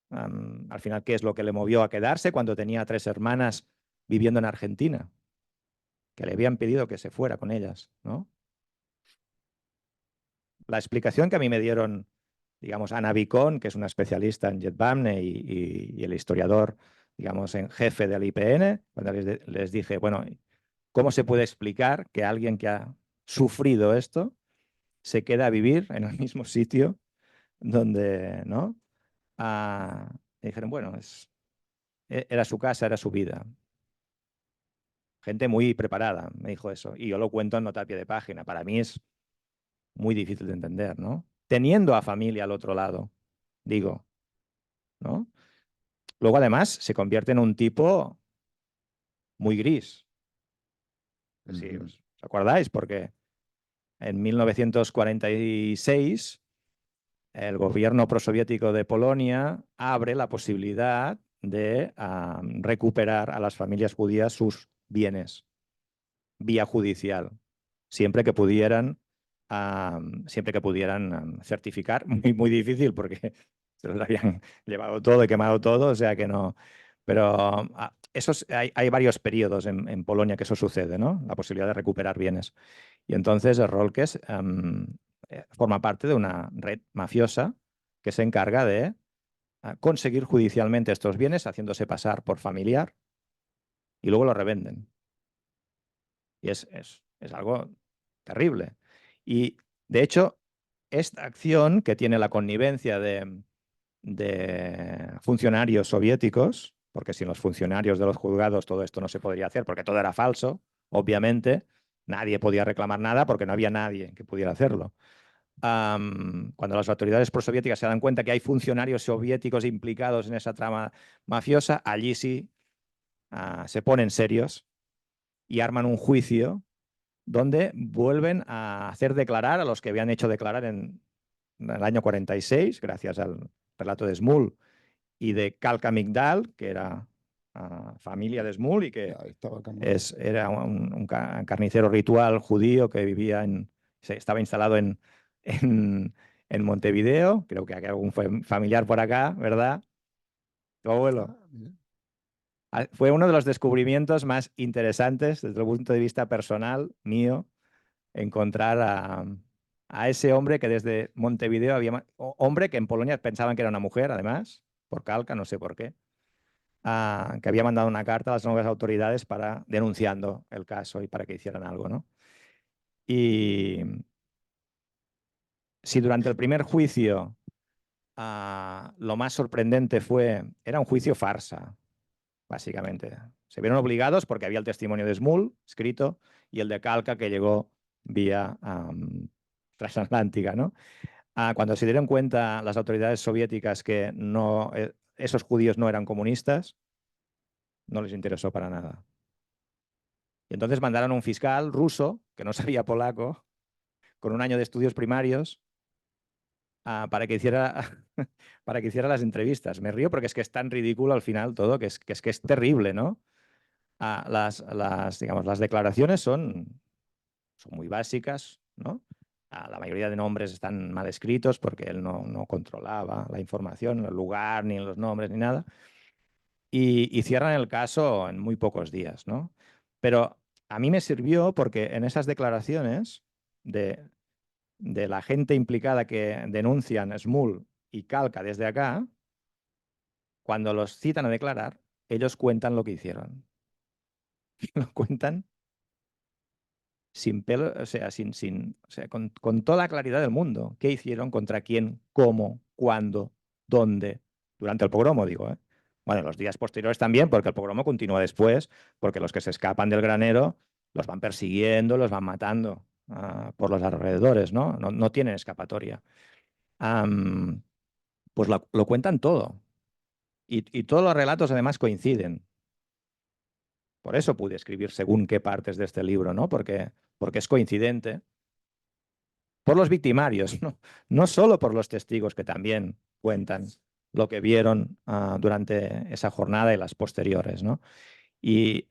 al final qué es lo que le movió a quedarse cuando tenía 3 hermanas viviendo en Argentina, que le habían pedido que se fuera con ellas, ¿no? La explicación que a mí me dieron, digamos, Ana Vicón, que es una especialista en Jedwabne y el historiador, digamos, en jefe del IPN, cuando les dije, bueno, ¿cómo se puede explicar que alguien que ha sufrido esto se queda a vivir en el mismo sitio donde, ¿no? Me dijeron, bueno, era su casa, era su vida. Gente muy preparada me dijo eso. Y yo lo cuento en nota a pie de página. Para mí es muy difícil de entender, ¿no? Teniendo a familia al otro lado, digo, ¿no? Luego, además, se convierte en un tipo muy gris. Si os acordáis, porque en 1946 el gobierno prosoviético de Polonia abre la posibilidad de recuperar a las familias judías sus bienes vía judicial, siempre que pudieran, certificar. Muy, muy difícil porque se los habían llevado todo y quemado todo, o sea que no. Pero hay varios periodos en Polonia que eso sucede, ¿no? La posibilidad de recuperar bienes. Y entonces el Rolkes forma parte de una red mafiosa que se encarga de conseguir judicialmente estos bienes haciéndose pasar por familiar y luego lo revenden. Y es algo terrible. Y de hecho, esta acción que tiene la connivencia de funcionarios soviéticos, porque sin los funcionarios de los juzgados todo esto no se podría hacer, porque todo era falso, obviamente, nadie podía reclamar nada porque no había nadie que pudiera hacerlo. Cuando las autoridades prosoviéticas se dan cuenta que hay funcionarios soviéticos implicados en esa trama mafiosa, allí sí se ponen serios y arman un juicio donde vuelven a hacer declarar a los que habían hecho declarar en el año 46, gracias al relato de Smul y de Kalka Migdal, que era familia de Smul y que era un carnicero ritual judío que vivía estaba instalado en Montevideo. Creo que hay algún familiar por acá, ¿verdad? Tu abuelo. Fue uno de los descubrimientos más interesantes desde el punto de vista personal mío, encontrar a ese hombre que desde Montevideo hombre que en Polonia pensaban que era una mujer, además, por Kalka, no sé por qué, que había mandado una carta a las nuevas autoridades denunciando el caso y para que hicieran algo, ¿no? Y si durante el primer juicio lo más sorprendente era un juicio farsa, básicamente. Se vieron obligados porque había el testimonio de Smul escrito y el de Kalka que llegó vía transatlántica, ¿no? Cuando se dieron cuenta las autoridades soviéticas que esos judíos no eran comunistas, no les interesó para nada. Y entonces mandaron a un fiscal ruso, que no sabía polaco, con un año de estudios primarios, para que hiciera las entrevistas. Me río porque es que es tan ridículo al final todo, que es terrible, ¿no? Digamos, las declaraciones son muy básicas, ¿no? La mayoría de nombres están mal escritos porque él no controlaba la información, el lugar, ni los nombres, ni nada. Y cierran el caso en muy pocos días, ¿no? Pero a mí me sirvió porque en esas declaraciones de la gente implicada que denuncian Smul y Kalka desde acá, cuando los citan a declarar, ellos cuentan lo que hicieron. Lo cuentan sin pelo, o sea, con toda la claridad del mundo. ¿Qué hicieron? ¿Contra quién? ¿Cómo? ¿Cuándo? ¿Dónde? Durante el pogromo, digo, ¿eh? Bueno, los días posteriores también, porque el pogromo continúa después, porque los que se escapan del granero los van persiguiendo, los van matando por los alrededores, ¿no? No tienen escapatoria. Pues lo cuentan todo. Y todos los relatos además coinciden. Por eso pude escribir según qué partes de este libro, ¿no? Porque es coincidente. Por los victimarios, no solo por los testigos que también cuentan lo que vieron durante esa jornada y las posteriores, ¿no? Y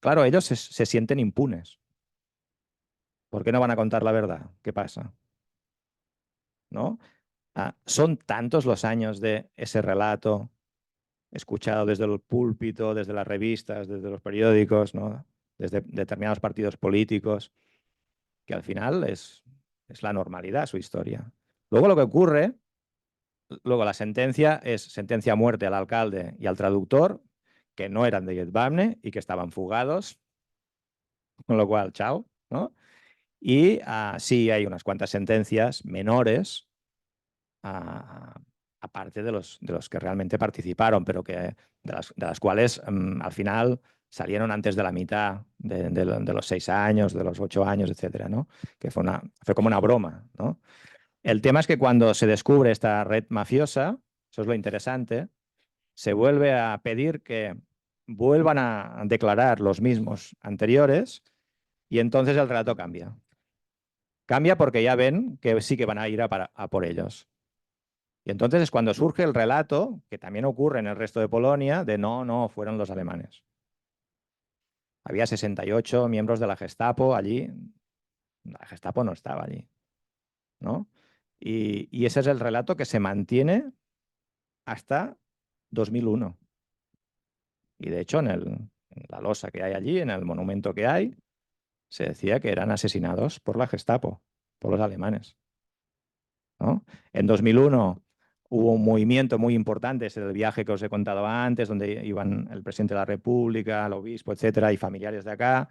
claro, ellos se sienten impunes. ¿Por qué no van a contar la verdad? ¿Qué pasa? ¿No? Son tantos los años de ese relato escuchado desde el púlpito, desde las revistas, desde los periódicos, ¿no? Desde determinados partidos políticos, que al final es la normalidad su historia. Luego lo que ocurre, luego la sentencia es sentencia a muerte al alcalde y al traductor, que no eran de Jedwabne y que estaban fugados, con lo cual, chao, ¿no? Y sí hay unas cuantas sentencias menores, aparte de los que realmente participaron, pero de las cuales al final salieron antes de la mitad de los 6 años, de los 8 años, etcétera, ¿no? Que fue como una broma, ¿no? El tema es que cuando se descubre esta red mafiosa, eso es lo interesante, se vuelve a pedir que vuelvan a declarar los mismos anteriores y entonces el relato cambia. Cambia porque ya ven que sí que van a ir a por ellos. Y entonces es cuando surge el relato, que también ocurre en el resto de Polonia, de no, fueron los alemanes. Había 68 miembros de la Gestapo allí. La Gestapo no estaba allí, ¿no? Y ese es el relato que se mantiene hasta 2001. Y de hecho, en la losa que hay allí, en el monumento que hay, se decía que eran asesinados por la Gestapo, por los alemanes, ¿no? En 2001 hubo un movimiento muy importante, ese del viaje que os he contado antes, donde iban el presidente de la República, el obispo, etcétera, y familiares de acá.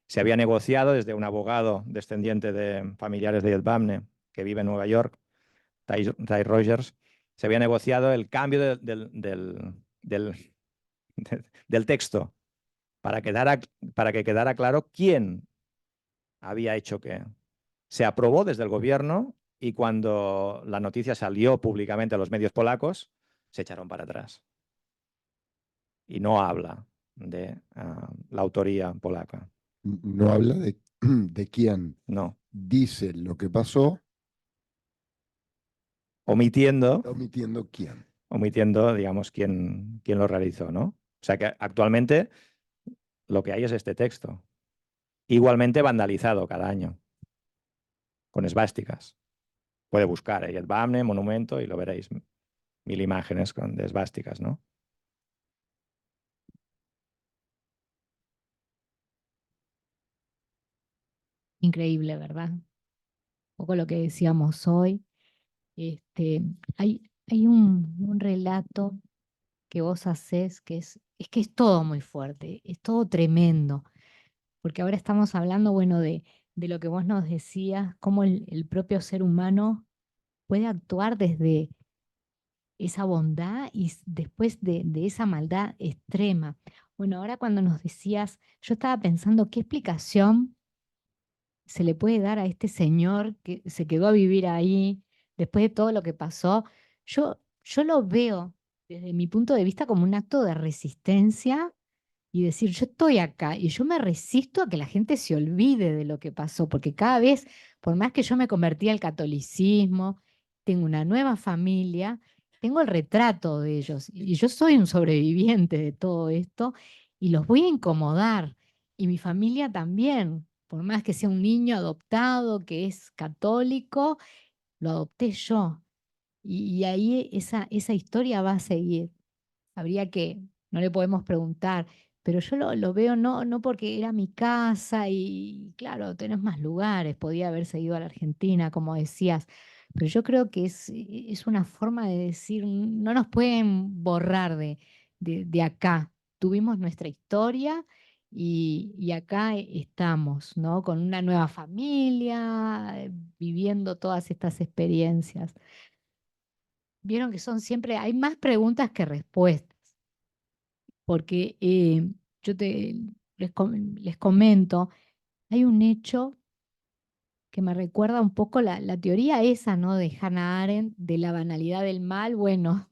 Se había negociado desde un abogado descendiente de familiares de Yadvamne, que vive en Nueva York, Ty Rogers, se había negociado el cambio del texto para que quedara claro quién había hecho qué. Se aprobó desde el gobierno y cuando la noticia salió públicamente a los medios polacos, se echaron para atrás. Y no habla de la autoría polaca. No habla de quién No. dice lo que pasó, Omitiendo, quién. digamos, quién lo realizó, ¿no? O sea que actualmente lo que hay es este texto, igualmente vandalizado cada año, con esvásticas. Puede buscar el Bamne, monumento, y lo veréis. 1000 imágenes de esvásticas, ¿no? Increíble, ¿verdad? Un poco lo que decíamos hoy. Este, hay un relato que vos haces es que es todo muy fuerte, es todo tremendo, porque ahora estamos hablando, bueno, de lo que vos nos decías, cómo el propio ser humano puede actuar desde esa bondad y después de esa maldad extrema. Bueno, ahora cuando nos decías, yo estaba pensando, ¿qué explicación se le puede dar a este señor que se quedó a vivir ahí después de todo lo que pasó? Yo lo veo desde mi punto de vista como un acto de resistencia y decir, yo estoy acá y yo me resisto a que la gente se olvide de lo que pasó, porque cada vez, por más que yo me convertí al catolicismo, tengo una nueva familia, tengo el retrato de ellos y yo soy un sobreviviente de todo esto y los voy a incomodar y mi familia también, por más que sea un niño adoptado que es católico, lo adopté yo y ahí esa historia va a seguir. Habría que, no le podemos preguntar, pero yo lo veo no porque era mi casa y claro, tenés más lugares, podía haberse ido a la Argentina, como decías, pero yo creo que es una forma de decir, no nos pueden borrar de acá. Tuvimos nuestra historia y acá estamos, ¿no? Con una nueva familia, viviendo todas estas experiencias. Vieron que son siempre, hay más preguntas que respuestas porque les comento, hay un hecho que me recuerda un poco la teoría esa, ¿no? De Hannah Arendt, de la banalidad del mal. Bueno,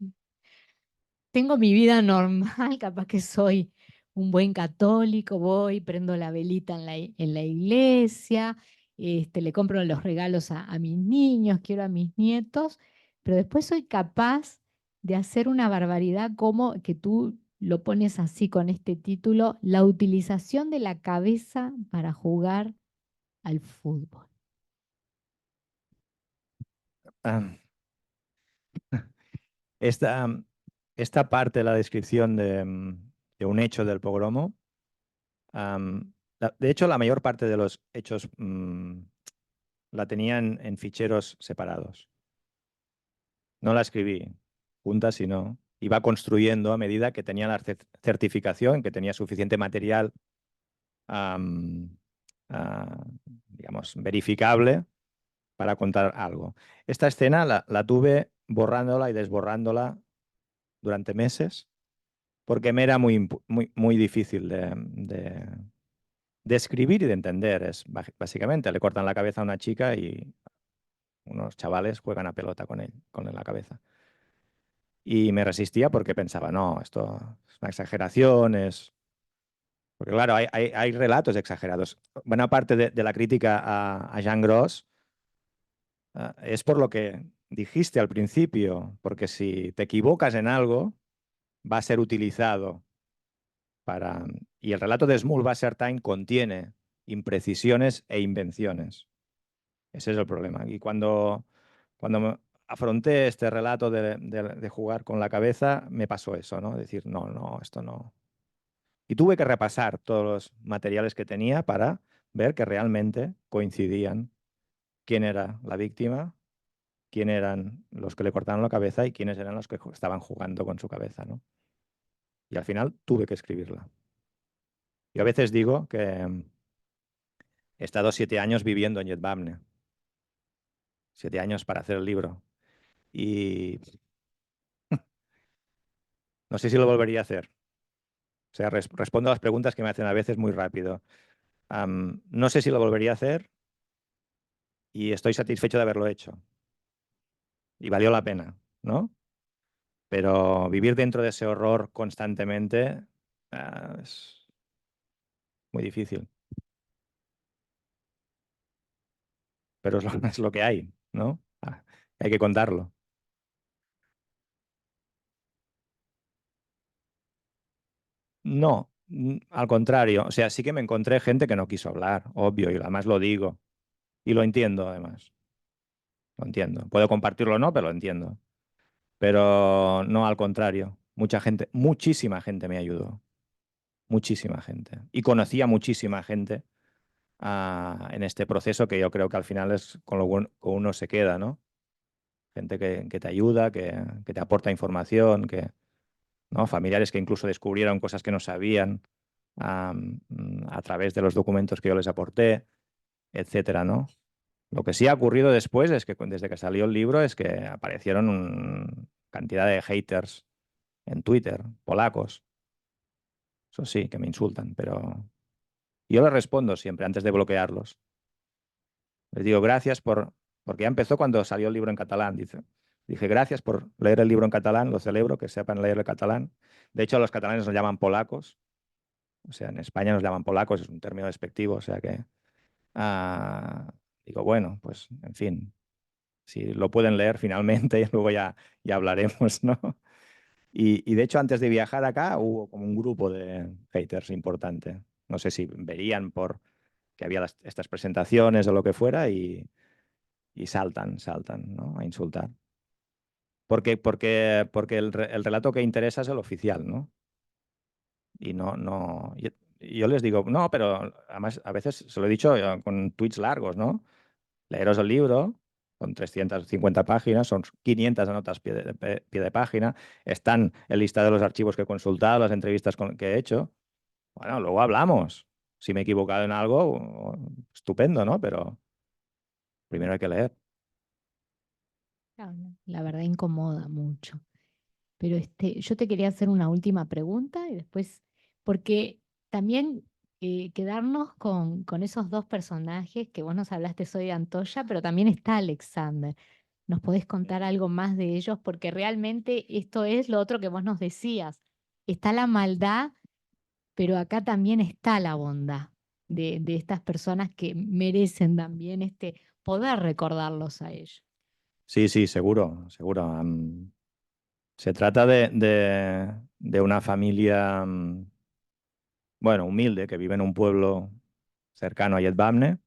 tengo mi vida normal, capaz que soy un buen católico, voy, prendo la velita en la iglesia, le compro los regalos a mis niños, quiero a mis nietos, pero después soy capaz de hacer una barbaridad como que tú lo pones así con este título, la utilización de la cabeza para jugar al fútbol. Ah, esta, esta parte de la descripción de un hecho del pogromo, de hecho, la mayor parte de los hechos la tenían en ficheros separados. No la escribí junta, sino iba construyendo a medida que tenía la certificación, que tenía suficiente material, am, ah, digamos, verificable para contar algo. Esta escena la tuve borrándola y desborrándola durante meses porque me era muy difícil de escribir y de entender. Es básicamente, le cortan la cabeza a una chica y unos chavales juegan a pelota con la cabeza. Y me resistía porque pensaba, no, esto es una exageración, es... Porque claro, hay relatos exagerados. Buena parte de la crítica a Jean Gros es por lo que dijiste al principio, porque si te equivocas en algo, va a ser utilizado para... Y el relato de Small-Wasserstein contiene imprecisiones e invenciones. Ese es el problema. Y cuando afronté este relato de jugar con la cabeza, me pasó eso, ¿no? Decir, no, esto no. Y tuve que repasar todos los materiales que tenía para ver que realmente coincidían quién era la víctima, quién eran los que le cortaron la cabeza y quiénes eran los que estaban jugando con su cabeza, ¿no? Y al final tuve que escribirla. Yo a veces digo que he estado 7 años viviendo en Jedwabne. 7 años para hacer el libro. Y no sé si lo volvería a hacer. O sea, respondo a las preguntas que me hacen a veces muy rápido. No sé si lo volvería a hacer y estoy satisfecho de haberlo hecho. Y valió la pena, ¿no? Pero vivir dentro de ese horror constantemente es muy difícil. Pero es lo, es lo que hay, ¿no? Hay que contarlo. No, al contrario. O sea, sí que me encontré gente que no quiso hablar, obvio, y además lo digo. Y lo entiendo, además. Lo entiendo. Puedo compartirlo o no, pero lo entiendo. Pero no, al contrario. Mucha gente, muchísima gente me ayudó. Muchísima gente. Y conocí a muchísima gente en este proceso que yo creo que al final es con lo que uno se queda, ¿no? Gente que te ayuda, que te aporta información, ¿no? Familiares que incluso descubrieron cosas que no sabían a través de los documentos que yo les aporté, etcétera, ¿no? Lo que sí ha ocurrido después es que desde que salió el libro es que aparecieron cantidad de haters en Twitter, polacos. Eso sí, que me insultan, pero yo les respondo siempre antes de bloquearlos. Les digo gracias porque ya empezó cuando salió el libro en catalán, dice. Dije gracias por leer el libro en catalán, lo celebro, que sepan leer el catalán. De hecho, los catalanes nos llaman polacos, o sea, en España nos llaman polacos, es un término despectivo, o sea que digo, bueno, pues en fin, si lo pueden leer finalmente y luego ya hablaremos, ¿no? Y de hecho, antes de viajar acá hubo como un grupo de haters importante. No sé si verían por que había estas presentaciones o lo que fuera y saltan, ¿no? A insultar. Porque el relato que interesa es el oficial, ¿no? Y no. Yo les digo, no, pero además a veces se lo he dicho con tweets largos, ¿no? Leeros el libro, son 350 páginas, son 500 notas pie de página, están el listado de los archivos que he consultado, las entrevistas que he hecho. Bueno, luego hablamos. Si me he equivocado en algo, estupendo, ¿no? Pero primero hay que leer. Claro, no, la verdad incomoda mucho. Pero yo te quería hacer una última pregunta y después, porque también quedarnos con esos dos personajes que vos nos hablaste, soy Antoya, pero también está Alexander. ¿Nos podés contar algo más de ellos? Porque realmente esto es lo otro que vos nos decías. Está la maldad, pero acá también está la bondad de estas personas que merecen también poder recordarlos a ellos. Sí, sí, seguro, seguro. Se trata de una familia, bueno, humilde, que vive en un pueblo cercano a Jedwabne,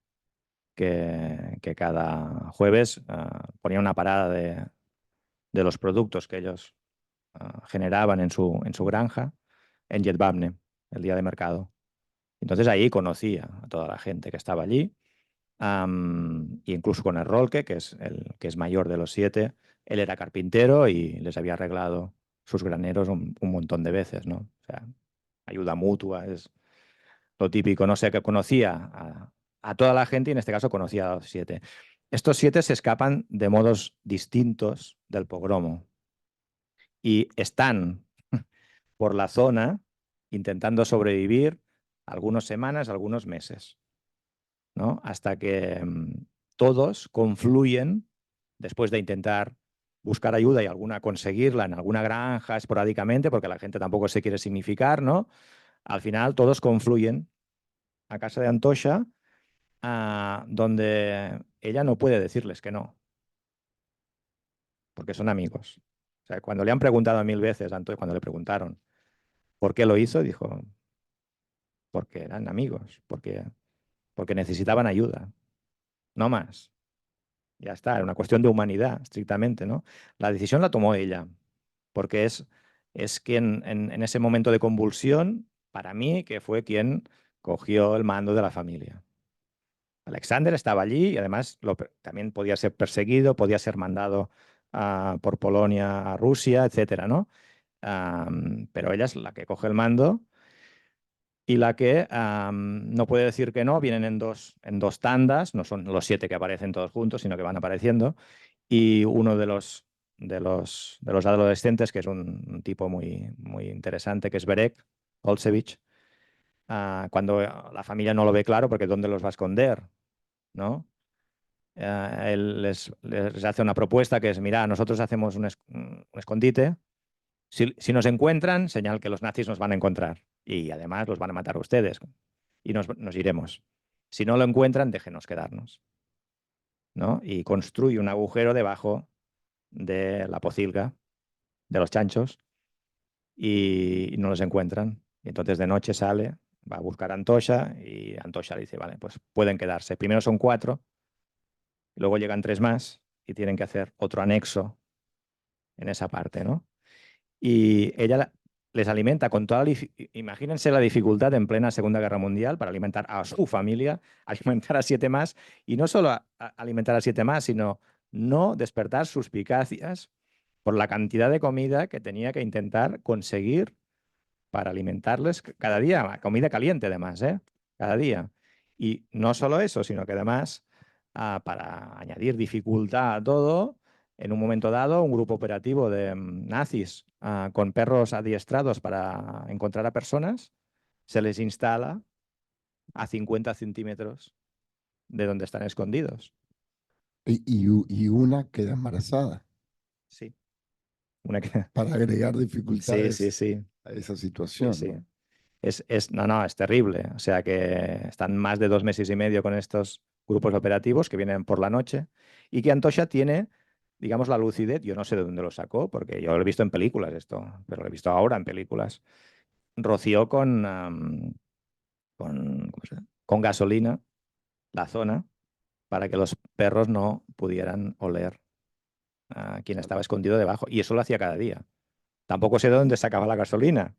que cada jueves ponía una parada de los productos que ellos generaban en su granja en Jedwabne, el día de mercado. Entonces ahí conocía a toda la gente que estaba allí, y incluso con el Rolke, que es el que es mayor de los 7, él era carpintero y les había arreglado sus graneros un montón de veces, ¿no? O sea, ayuda mutua, es lo típico, no sé, que conocía a toda la gente y en este caso conocía a los 7. Estos 7 se escapan de modos distintos del pogromo y están por la zona intentando sobrevivir algunas semanas, algunos meses, ¿no? Hasta que todos confluyen después de intentar buscar ayuda y alguna conseguirla en alguna granja esporádicamente, porque la gente tampoco se quiere significar, ¿no? Al final todos confluyen a casa de Antosha, donde ella no puede decirles que no, porque son amigos. O sea, cuando le han preguntado 1000 veces a Antosha, cuando le preguntaron por qué lo hizo, dijo, porque eran amigos, porque necesitaban ayuda, no más. Ya está, era una cuestión de humanidad, estrictamente, ¿no? La decisión la tomó ella, porque es quien en ese momento de convulsión para mí que fue quien cogió el mando de la familia. Alexander estaba allí y además también podía ser perseguido, podía ser mandado por Polonia a Rusia, etcétera, ¿no? Pero ella es la que coge el mando y la que no puede decir que no. Vienen en dos tandas, no son los 7 que aparecen todos juntos, sino que van apareciendo. Y uno de los adolescentes, que es un tipo muy, muy interesante, que es Berek Olsevich, cuando la familia no lo ve claro, porque ¿dónde los va a esconder? ¿No? Él les hace una propuesta que es, mira, nosotros hacemos un escondite. Si nos encuentran, señal que los nazis nos van a encontrar. Y además los van a matar a ustedes. Y nos iremos. Si no lo encuentran, déjenos quedarnos, ¿no? Y construye un agujero debajo de la pocilga de los chanchos y no los encuentran. Y entonces de noche sale, va a buscar a Antosha y Antosha le dice, vale, pues pueden quedarse. Primero son 4, luego llegan 3 más y tienen que hacer otro anexo en esa parte, ¿no? Y ella les alimenta con toda imagínense la dificultad en plena Segunda Guerra Mundial para alimentar a su familia, alimentar a 7 más, y no solo alimentar a 7 más, sino no despertar suspicacias por la cantidad de comida que tenía que intentar conseguir para alimentarles cada día, comida caliente además, ¿eh? Cada día. Y no solo eso, sino que además, para añadir dificultad a todo, en un momento dado, un grupo operativo de nazis con perros adiestrados para encontrar a personas, se les instala a 50 centímetros de donde están escondidos. Y una queda embarazada Sí. Una que... para agregar Sí, sí, dificultades sí. a esa Sí, situación, sí. ¿no? No, es terrible. O sea que están más de 2 meses y medio con estos grupos operativos que vienen por la noche y que Antosha tiene, digamos, la lucidez. Yo no sé de dónde lo sacó, porque yo lo he visto en películas esto, pero lo he visto ahora en películas. Roció ¿cómo se llama? Con gasolina la zona para que los perros no pudieran oler a quien estaba escondido debajo. Y eso lo hacía cada día. Tampoco sé de dónde sacaba la gasolina,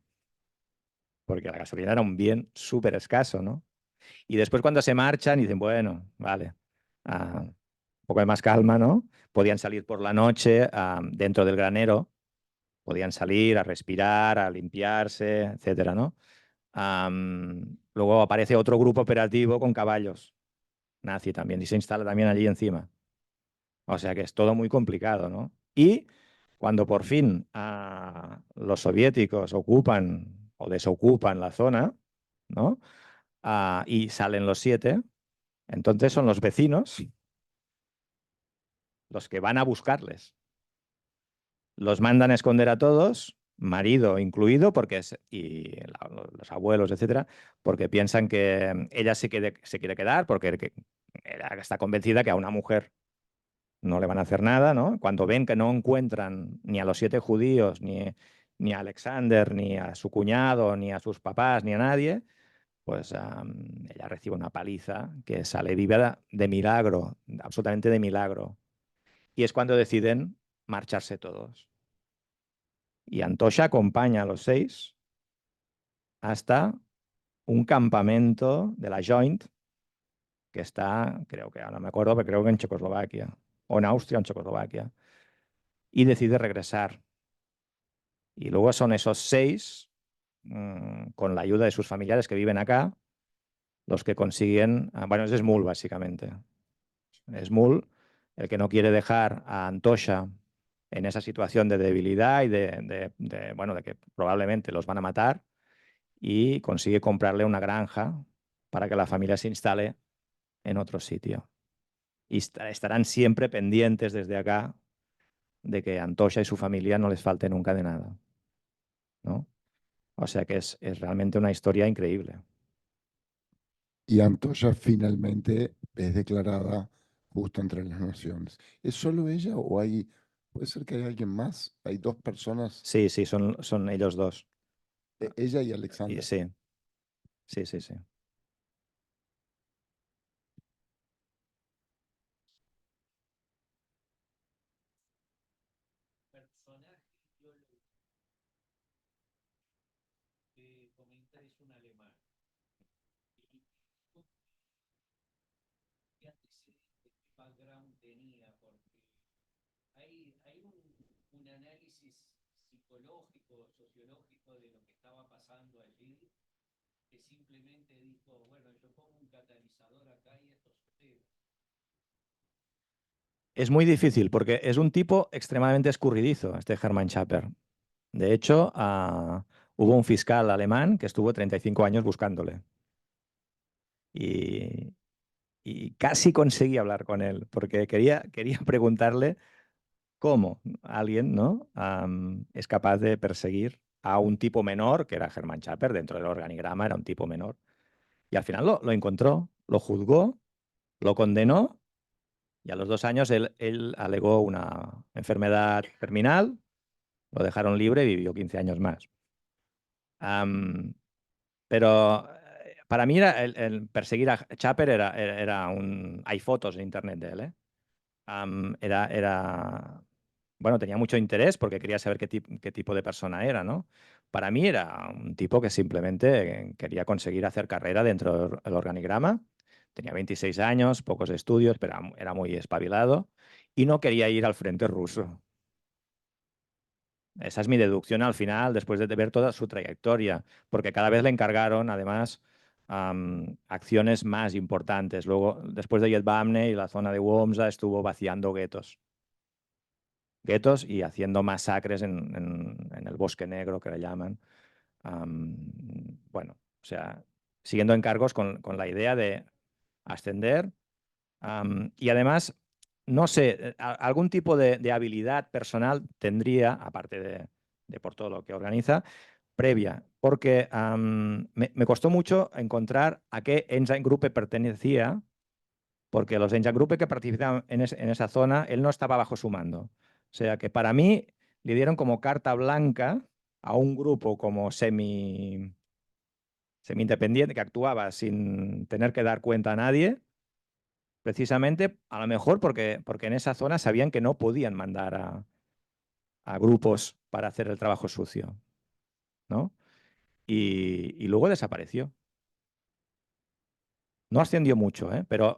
porque la gasolina era un bien súper escaso, ¿no? Y después cuando se marchan dicen, bueno, vale, un poco de más calma, ¿no? Podían salir por la noche dentro del granero, podían salir a respirar, a limpiarse, etcétera, ¿no? Luego aparece otro grupo operativo con caballos, nazi también, y se instala también allí encima. O sea que es todo muy complicado, ¿no? Y cuando por fin los soviéticos ocupan o desocupan la zona, ¿no? Y salen los 7, entonces son los vecinos los que van a buscarles. Los mandan a esconder a todos, marido incluido, los abuelos, etcétera, porque piensan que ella se quiere quedar, porque ella está convencida que a una mujer no le van a hacer nada, ¿no? Cuando ven que no encuentran ni a los 7 judíos, ni a Alexander, ni a su cuñado, ni a sus papás, ni a nadie, pues ella recibe una paliza que sale viva de milagro, absolutamente de milagro. Y es cuando deciden marcharse todos. Y Antosha acompaña a los 6 hasta un campamento de la Joint que está, creo que, ahora no me acuerdo, pero creo que en Checoslovaquia, o en Austria o en Checoslovaquia, y decide regresar. Y luego son esos 6, con la ayuda de sus familiares que viven acá, los que consiguen, bueno, es Smul básicamente. Smul, el que no quiere dejar a Antosha en esa situación de debilidad y bueno, de que probablemente los van a matar, y consigue comprarle una granja para que la familia se instale en otro sitio. Y estarán siempre pendientes desde acá de que a Antosha y su familia no les falte nunca de nada, ¿no? O sea que es realmente una historia increíble. Y Antoya finalmente es declarada justa entre las naciones. ¿Es solo ella o puede ser que hay alguien más? Hay 2 personas, Sí, sí, son ellos dos. ella y Y Alexander. sí, sí, sí, sí. comentar es un alemán. ¿Qué antecedentes, qué background tenía? Porque hay un análisis psicológico, sociológico de lo que estaba pasando allí, que simplemente dijo, bueno, yo pongo un catalizador acá y esto sucede. Es muy difícil porque es un tipo extremadamente escurridizo, este Hermann Schaper. De hecho, hubo un fiscal alemán que estuvo 35 años buscándole. Y casi conseguí hablar con él, porque quería preguntarle cómo alguien, ¿no? Es capaz de perseguir a un tipo menor, que era Hermann Schaper, dentro del organigrama era un tipo menor. Y al final lo encontró, lo juzgó, lo condenó, y a los 2 años él alegó una enfermedad terminal, lo dejaron libre y vivió 15 años más. Pero para mí el perseguir a Schaper era un... Hay fotos en internet de él, ¿eh? Bueno, tenía mucho interés porque quería saber qué tipo de persona era, ¿no? Para mí era un tipo que simplemente quería conseguir hacer carrera dentro del organigrama. Tenía 26 años, pocos estudios, pero era muy espabilado y no quería ir al frente ruso. Esa es mi deducción al final, después de ver toda su trayectoria, porque cada vez le encargaron, además, acciones más importantes. Luego, después de Jedwabne y la zona de Łomża, estuvo vaciando guetos y haciendo masacres en el Bosque Negro, que le llaman. Bueno, o sea, siguiendo encargos con la idea de ascender. Y además, no sé, algún tipo de habilidad personal tendría, aparte de por todo lo que organiza, previa, porque me costó mucho encontrar a qué Engine-Gruppe pertenecía, porque los Engine-Gruppe que participaban en esa zona, él no estaba bajo su mando. O sea que para mí le dieron como carta blanca a un grupo como semi-independiente que actuaba sin tener que dar cuenta a nadie, precisamente a lo mejor porque en esa zona sabían que no podían mandar a grupos para hacer el trabajo sucio, ¿no? Y luego desapareció. No ascendió mucho, pero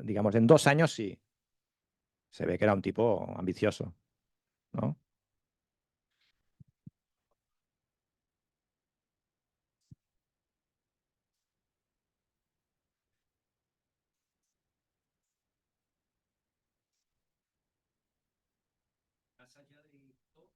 digamos, en 2 años sí. Se ve que era un tipo ambicioso, ¿no? Más allá de esto,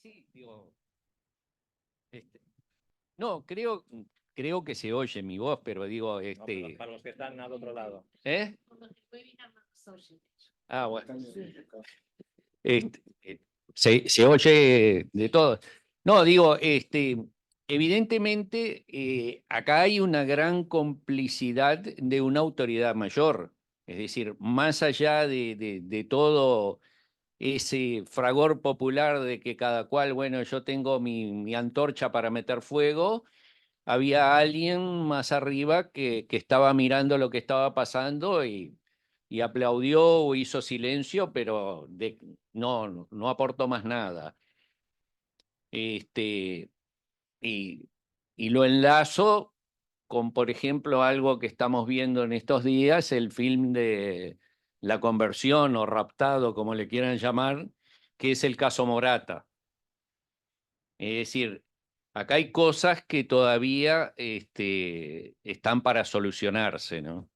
sí, digo, no, creo que se oye mi voz, pero digo, No, para los que están al otro lado. ¿eh? Ah, bueno. Se oye de todo. No, digo, evidentemente acá hay una gran complicidad de una autoridad mayor. Es decir, más allá de todo ese fragor popular de que cada cual, bueno, yo tengo mi antorcha para meter fuego, había alguien más arriba que estaba mirando lo que estaba pasando y aplaudió o hizo silencio, pero no aportó más nada. Y, y lo enlazo con, por ejemplo, algo que estamos viendo en estos días, el film de La Conversión o Raptado, como le quieran llamar, que es el caso Morata. Es decir, acá hay cosas que todavía están para solucionarse, ¿no?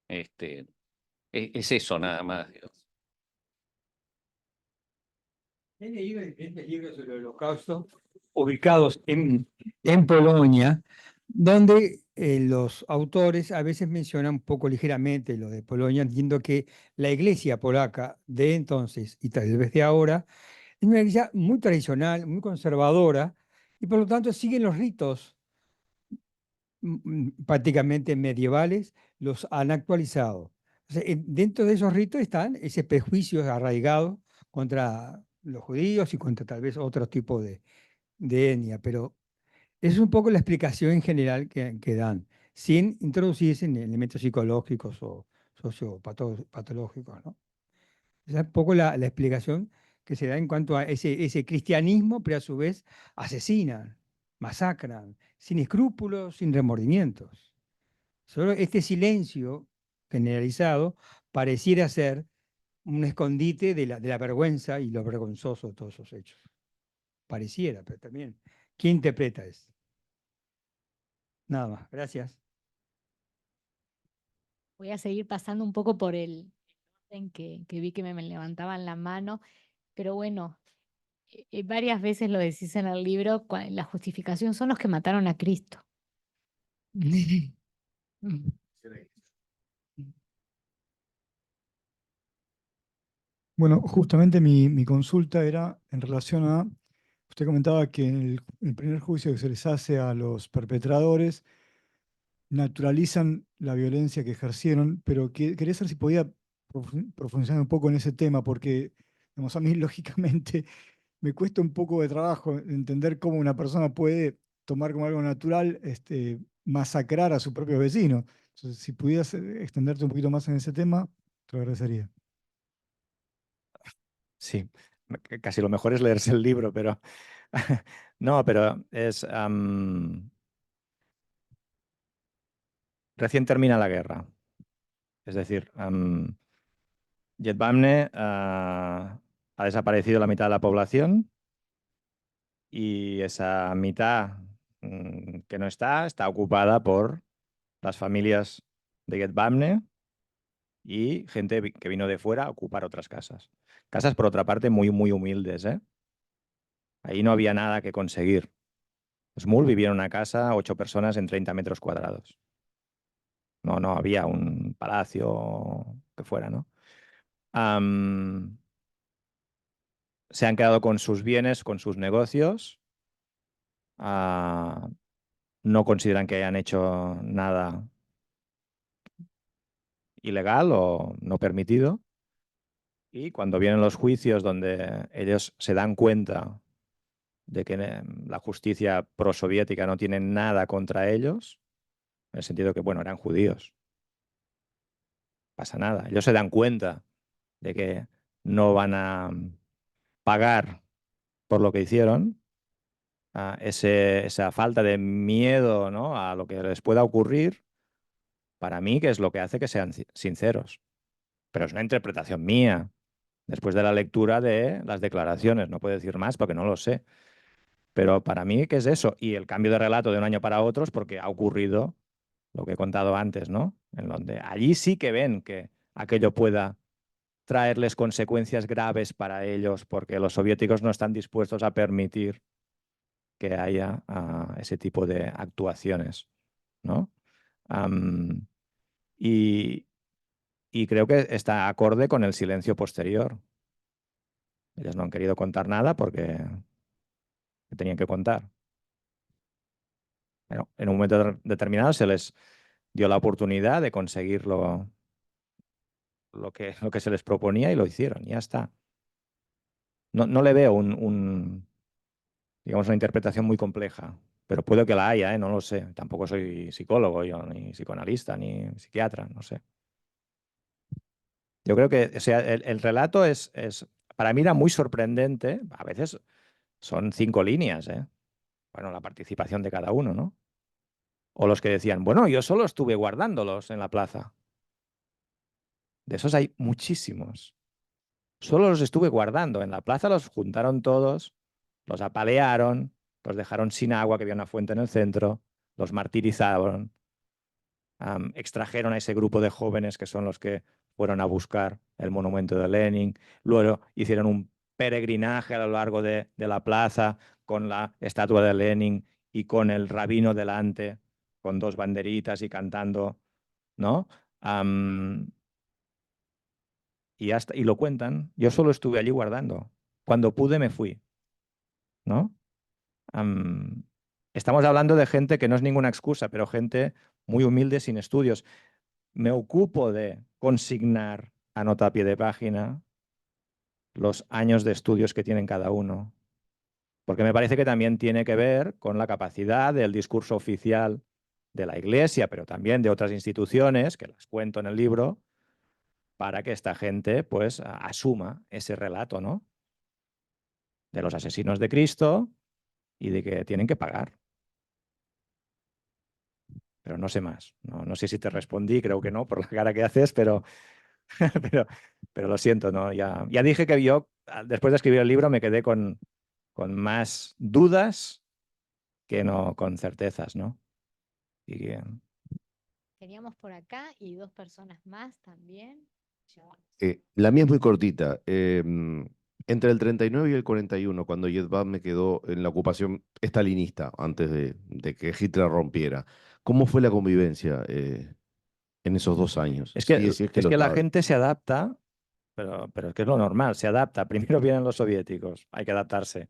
Es eso nada más. He leído diferentes libros sobre el Holocausto ubicados en Polonia, donde los autores a veces mencionan un poco ligeramente lo de Polonia, entiendo que la iglesia polaca de entonces y tal vez de ahora Es una iglesia muy tradicional, muy conservadora, y por lo tanto siguen los ritos prácticamente medievales, los han actualizado. O sea, dentro de esos ritos están ese prejuicio arraigado contra los judíos y contra tal vez otro tipo de etnia, pero esa es un poco la explicación en general que dan, sin introducirse en elementos psicológicos o sociopatológicos, ¿no? Esa es un poco la explicación que se da en cuanto a ese cristianismo, pero a su vez asesinan, masacran, sin escrúpulos, sin remordimientos. Solo este silencio generalizado pareciera ser un escondite de la vergüenza y lo vergonzoso de todos esos hechos. Pareciera, pero también, ¿quién interpreta eso? Nada más, gracias. Voy a seguir pasando un poco por el orden que vi que me levantaban la mano, pero bueno, varias veces lo decís en el libro, la justificación son los que mataron a Cristo. Bueno, justamente mi consulta era en relación a, usted comentaba que en el primer juicio que se les hace a los perpetradores, naturalizan la violencia que ejercieron, pero quería saber si podía profundizar un poco en ese tema, porque digamos, a mí lógicamente me cuesta un poco de trabajo entender cómo una persona puede tomar como algo natural masacrar a sus propios vecinos. Entonces, si pudieras extenderte un poquito más en ese tema, te lo agradecería. Sí, casi lo mejor es leerse el libro, pero no, pero es recién termina la guerra. Es decir, Jedwabne ha desaparecido la mitad de la población y esa mitad que no está ocupada por las familias de Jedwabne y gente que vino de fuera a ocupar otras casas. Casas, por otra parte, muy, muy humildes, ¿eh? Ahí no había nada que conseguir. Smul vivía en una casa, 8 personas en 30 metros cuadrados. No había un palacio que fuera, ¿no? Se han quedado con sus bienes, con sus negocios. No consideran que hayan hecho nada ilegal o no permitido. Y cuando vienen los juicios donde ellos se dan cuenta de que la justicia prosoviética no tiene nada contra ellos, en el sentido que, bueno, eran judíos, pasa nada. Ellos se dan cuenta de que no van a pagar por lo que hicieron, esa falta de miedo, ¿no?, a lo que les pueda ocurrir, para mí, que es lo que hace que sean sinceros. Pero es una interpretación mía, después de la lectura de las declaraciones. No puedo decir más porque no lo sé. Pero para mí, ¿qué es eso? Y el cambio de relato de un año para otro es porque ha ocurrido lo que he contado antes, ¿no? En donde allí sí que ven que aquello pueda traerles consecuencias graves para ellos, porque los soviéticos no están dispuestos a permitir que haya ese tipo de actuaciones, ¿no? Y, y creo que está acorde con el silencio posterior. Ellos no han querido contar nada porque tenían que contar. Pero en un momento determinado se les dio la oportunidad de conseguir lo que se les proponía y lo hicieron, y ya está. No le veo digamos, una interpretación muy compleja, pero puede que la haya, ¿eh? No lo sé. Tampoco soy psicólogo yo, ni psicoanalista, ni psiquiatra, no sé. Yo creo que, o sea, el relato para mí era muy sorprendente. A veces son 5 líneas, ¿eh? Bueno, la participación de cada uno, ¿no? O los que decían, bueno, yo solo estuve guardándolos en la plaza. De esos hay muchísimos. Solo los estuve guardando. En la plaza los juntaron todos, los apalearon, los dejaron sin agua, que había una fuente en el centro, los martirizaron, extrajeron a ese grupo de jóvenes que son los que fueron a buscar el monumento de Lenin. Luego hicieron un peregrinaje a lo largo de la plaza con la estatua de Lenin y con el rabino delante, con 2 banderitas y cantando, ¿no? Y lo cuentan. Yo solo estuve allí guardando. cuando pude me fui, ¿no? Estamos hablando de gente que no es ninguna excusa, pero gente muy humilde sin estudios. Me ocupo de consignar a nota a pie de página los años de estudios que tienen cada uno, porque me parece que también tiene que ver con la capacidad del discurso oficial de la Iglesia, pero también de otras instituciones, que las cuento en el libro, para que esta gente pues asuma ese relato, ¿no? De los asesinos de Cristo y de que tienen que pagar. Pero no sé más. No sé si te respondí, creo que no, por la cara que haces, pero, pero, pero lo siento, ¿no? Ya dije que yo, después de escribir el libro, me quedé con más dudas que no con certezas, ¿no? Y, Teníamos por acá y dos personas más también. Ya. La mía es muy cortita. Entre el 39 y el 41, cuando me quedó en la ocupación estalinista, antes de que Hitler rompiera, ¿cómo fue la convivencia en esos 2 años? es que, Si es que es lo que la sabe. gente se adapta, pero es que es lo normal, se adapta. Primero vienen los soviéticos, hay que adaptarse.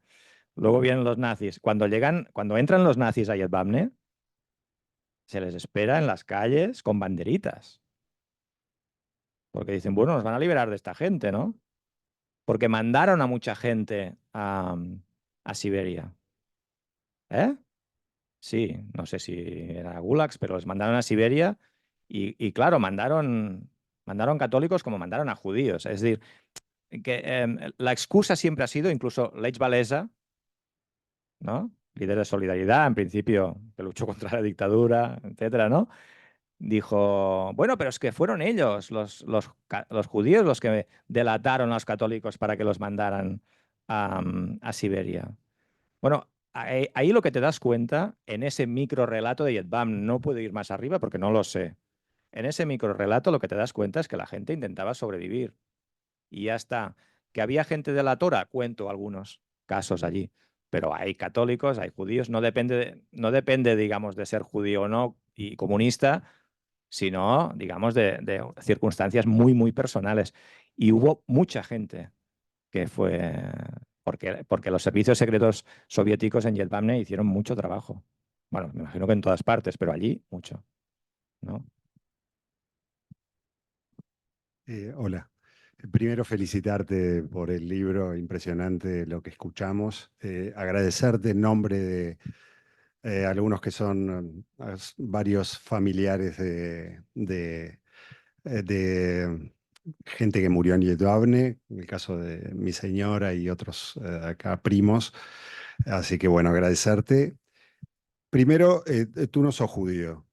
Luego vienen los nazis. Cuando entran los nazis a Yedvabne, se les espera en las calles con banderitas. Porque dicen, bueno, nos van a liberar de esta gente, ¿no? Porque mandaron a mucha gente a Siberia. ¿Eh? Sí, no sé si era Gulags, pero les mandaron a Siberia y claro, mandaron católicos como mandaron a judíos. Es decir, que la excusa siempre ha sido, incluso Lech Walesa, ¿no? Líder de Solidaridad, en principio, que luchó contra la dictadura, etcétera, ¿no? Dijo, bueno, pero es que fueron ellos, los judíos, los que delataron a los católicos para que los mandaran a Siberia. Bueno, ahí lo que te das cuenta, en ese micro relato de Yedvam, no puedo ir más arriba porque no lo sé. En ese micro relato lo que te das cuenta es que la gente intentaba sobrevivir. Y ya está. Que había gente de la Tora, cuento algunos casos allí. Pero hay católicos, hay judíos, no depende, digamos, de ser judío o no y comunista, sino, digamos, de circunstancias muy, muy personales. Y hubo mucha gente que fue, porque los servicios secretos soviéticos en Yelvamne hicieron mucho trabajo. Bueno, me imagino que en todas partes, pero allí mucho, ¿no? Hola. Primero felicitarte por el libro, impresionante lo que escuchamos. Agradecerte en nombre de algunos que son varios familiares de gente que murió en Yedvabne, en el caso de mi señora y otros acá primos. Así que bueno, agradecerte. Primero, tú no sos judío,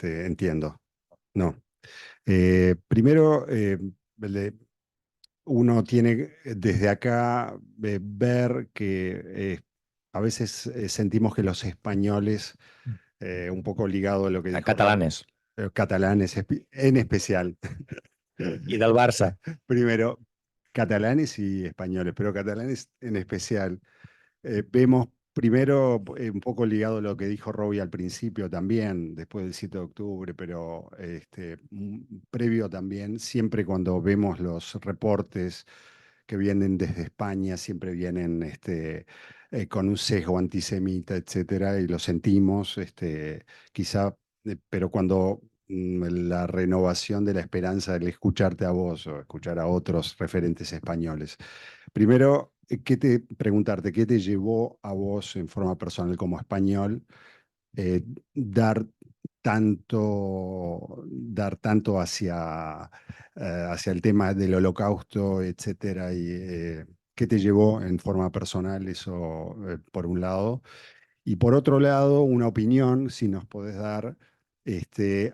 entiendo. No. Primero, uno tiene desde acá ver que a veces sentimos que los españoles, un poco ligado a lo que dijo Catalanes catalanes en especial, y del Barça. primero, catalanes y españoles, pero catalanes en especial, vemos primero un poco ligado a lo que dijo Robbie al principio también, después del 7 de octubre, pero previo también, siempre cuando vemos los reportes que vienen desde España, siempre vienen con un sesgo antisemita, etcétera, y lo sentimos, quizá, pero cuando la renovación de la esperanza, el escucharte a vos o escuchar a otros referentes españoles. Primero, preguntarte, ¿qué te llevó a vos en forma personal como español eh, dar dar tanto hacia el tema del holocausto, etcétera? Y ¿qué te llevó en forma personal eso, por un lado? Y por otro lado, una opinión, si nos podés dar,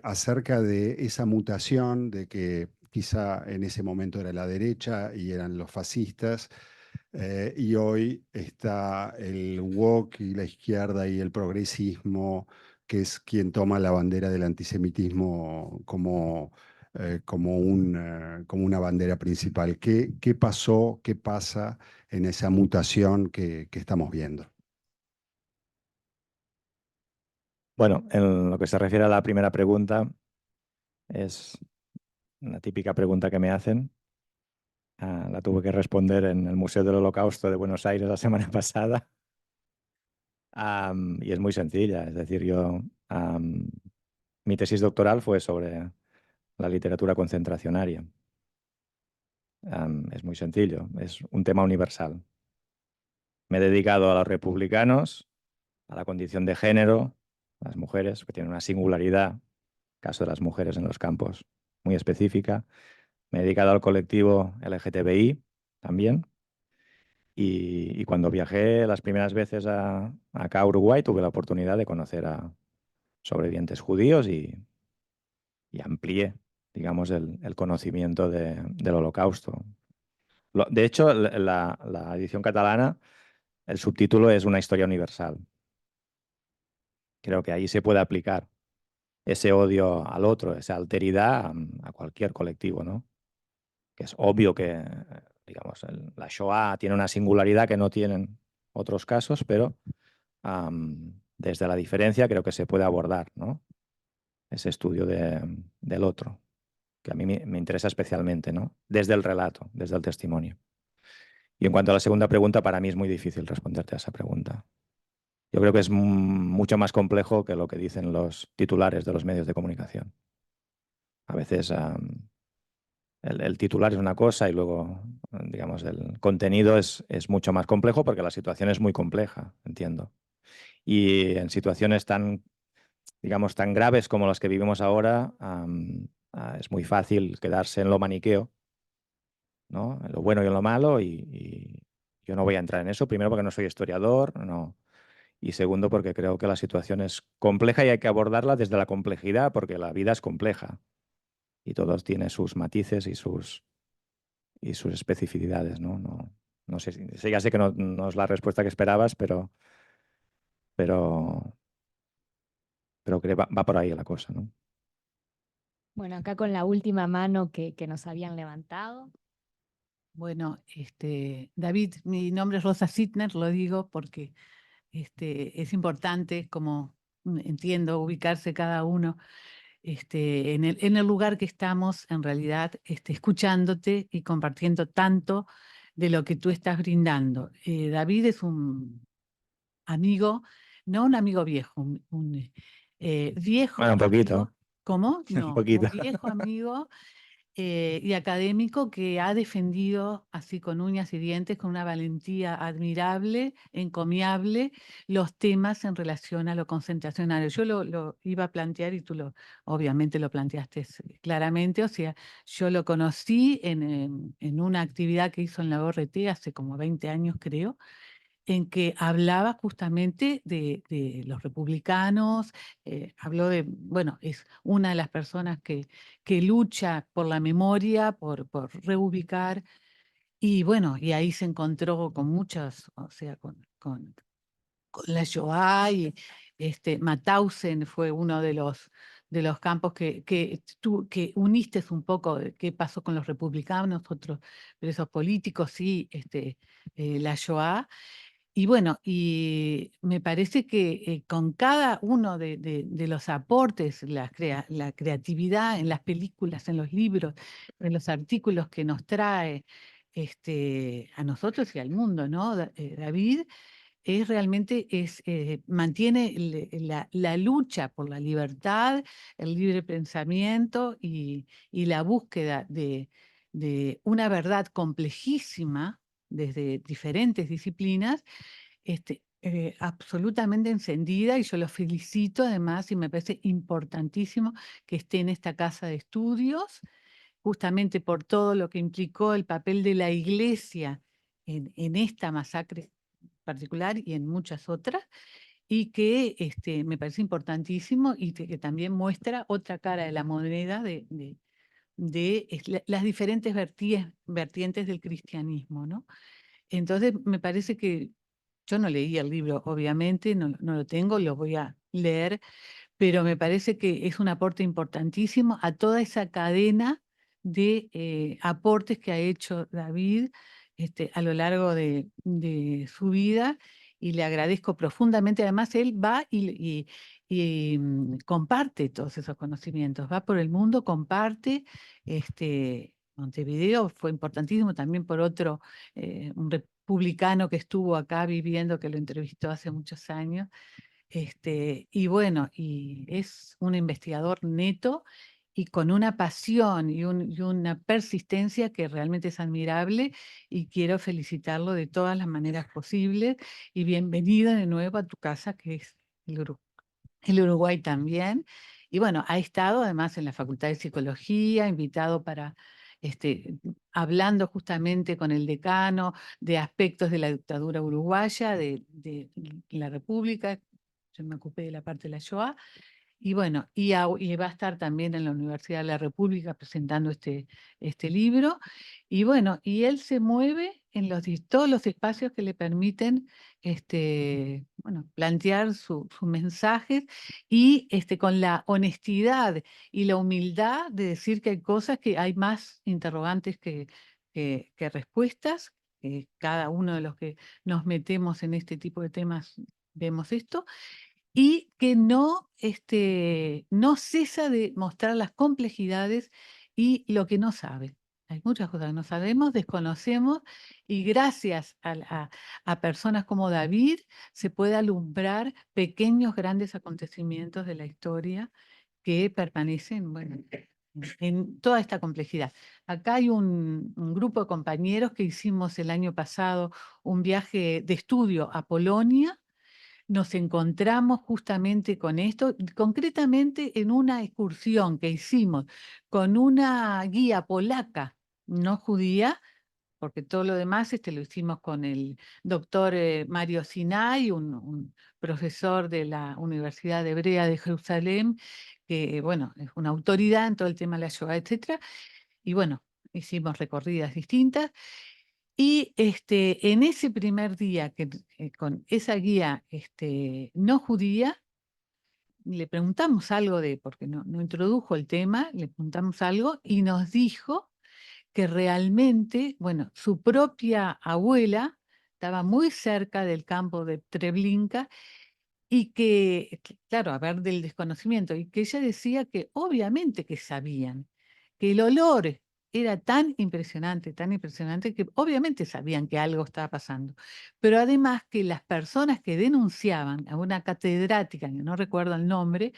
acerca de esa mutación de que quizá en ese momento era la derecha y eran los fascistas, y hoy está el woke y la izquierda y el progresismo, que es quien toma la bandera del antisemitismo como una bandera principal. ¿Qué pasó, qué pasa en esa mutación que estamos viendo? Bueno, en lo que se refiere a la primera pregunta, es una típica pregunta que me hacen. La tuve que responder en el Museo del Holocausto de Buenos Aires la semana pasada. Y es muy sencilla, es decir, mi tesis doctoral fue sobre la literatura concentracionaria. Es muy sencillo, es un tema universal. Me he dedicado a los republicanos, a la condición de género, a las mujeres, que tienen una singularidad, caso de las mujeres en los campos, muy específica. Me he dedicado al colectivo LGTBI también. Y cuando viajé las primeras veces acá a Uruguay, tuve la oportunidad de conocer a sobrevivientes judíos y amplié, digamos, el conocimiento del Holocausto. De hecho, la edición catalana, el subtítulo es Una historia universal. Creo que ahí se puede aplicar ese odio al otro, esa alteridad a cualquier colectivo, ¿no? Que es obvio que, digamos, la Shoah tiene una singularidad que no tienen otros casos, pero desde la diferencia creo que se puede abordar, ¿no? Ese estudio del otro, que a mí me interesa especialmente, ¿no? Desde el relato, desde el testimonio. Y en cuanto a la segunda pregunta, para mí es muy difícil responderte a esa pregunta. Yo creo que es mucho más complejo que lo que dicen los titulares de los medios de comunicación. A veces el titular es una cosa y luego, digamos, el contenido es mucho más complejo porque la situación es muy compleja, entiendo. Y en situaciones tan, digamos, tan graves como las que vivimos ahora, es muy fácil quedarse en lo maniqueo, ¿no? En lo bueno y en lo malo, y yo no voy a entrar en eso, primero porque no soy historiador, no. Y segundo porque creo que la situación es compleja y hay que abordarla desde la complejidad, porque la vida es compleja y todos tienen sus matices y sus especificidades, ¿no? No sé, ya sé que no es la respuesta que esperabas, pero creo que va por ahí la cosa, ¿no? Bueno, acá con la última mano que nos habían levantado. Bueno, David, mi nombre es Rosa Sittner, lo digo porque es importante, como entiendo, ubicarse cada uno en el lugar que estamos, en realidad, escuchándote y compartiendo tanto de lo que tú estás brindando. David es un amigo, no un amigo viejo, un viejo Bueno, un poquito, amigo. ¿Cómo? un No, poquito. un viejo amigo y académico que ha defendido así con uñas y dientes, con una valentía admirable, encomiable, los temas en relación a lo concentracionario. Yo lo iba a plantear y tú obviamente lo planteaste claramente, o sea, yo lo conocí en una actividad que hizo en la ORT hace como 20 años, creo, en que hablaba justamente de los republicanos, habló de, bueno, es una de las personas que lucha por la memoria, por reubicar, y bueno, y ahí se encontró con muchas, o sea, con la Shoah, y Mauthausen fue uno de los campos que tú que uniste un poco de qué pasó con los republicanos, otros presos políticos y la Shoah. Y bueno, y me parece que con cada uno de los aportes, la creatividad en las películas, en los libros, en los artículos que nos trae a nosotros y al mundo, ¿no? David, es realmente mantiene la lucha por la libertad, el libre pensamiento y la búsqueda de una verdad complejísima desde diferentes disciplinas, absolutamente encendida, y yo lo felicito además y me parece importantísimo que esté en esta casa de estudios, justamente por todo lo que implicó el papel de la Iglesia en esta masacre particular y en muchas otras, y que me parece importantísimo y que también muestra otra cara de la moneda de las diferentes vertientes del cristianismo, ¿no? Entonces, me parece que yo no leí el libro, obviamente, no lo tengo, lo voy a leer, pero me parece que es un aporte importantísimo a toda esa cadena de aportes que ha hecho David a lo largo de su vida, y le agradezco profundamente. Además, él va y comparte todos esos conocimientos, va por el mundo, comparte, Montevideo fue importantísimo también por otro, un republicano que estuvo acá viviendo, que lo entrevistó hace muchos años. Y bueno, y es un investigador neto y con una pasión y una persistencia que realmente es admirable, y quiero felicitarlo de todas las maneras posibles, y bienvenido de nuevo a tu casa, que es el Uruguay también. Y bueno, ha estado además en la Facultad de Psicología, invitado para, hablando justamente con el decano de aspectos de la dictadura uruguaya, de la República. Yo me ocupé de la parte de la Shoah. Y bueno, y va a estar también en la Universidad de la República presentando este libro. Y bueno, y él se mueve en todos los espacios que le permiten bueno, plantear sus mensajes, y con la honestidad y la humildad de decir que hay cosas, que hay más interrogantes que respuestas. Cada uno de los que nos metemos en este tipo de temas vemos esto, y que no cesa de mostrar las complejidades y lo que no sabe. Hay muchas cosas que no sabemos, desconocemos, y gracias a personas como David se puede alumbrar pequeños, grandes acontecimientos de la historia que permanecen, bueno, en toda esta complejidad. Acá hay un grupo de compañeros que hicimos el año pasado un viaje de estudio a Polonia. Nos encontramos justamente con esto, concretamente en una excursión que hicimos con una guía polaca, no judía, porque todo lo demás lo hicimos con el doctor Mario Sinai, un profesor de la Universidad Hebrea de Jerusalén, que bueno, es una autoridad en todo el tema de la Shoah, etc. Y bueno, hicimos recorridas distintas. Y en ese primer día, con esa guía no judía, le preguntamos algo porque no introdujo el tema, le preguntamos algo y nos dijo que realmente, bueno, su propia abuela estaba muy cerca del campo de Treblinka, y claro, a ver, del desconocimiento, y que ella decía que obviamente que sabían, que el olor era tan impresionante, que obviamente sabían que algo estaba pasando. Pero además que las personas que denunciaban, a una catedrática, que no recuerdo el nombre,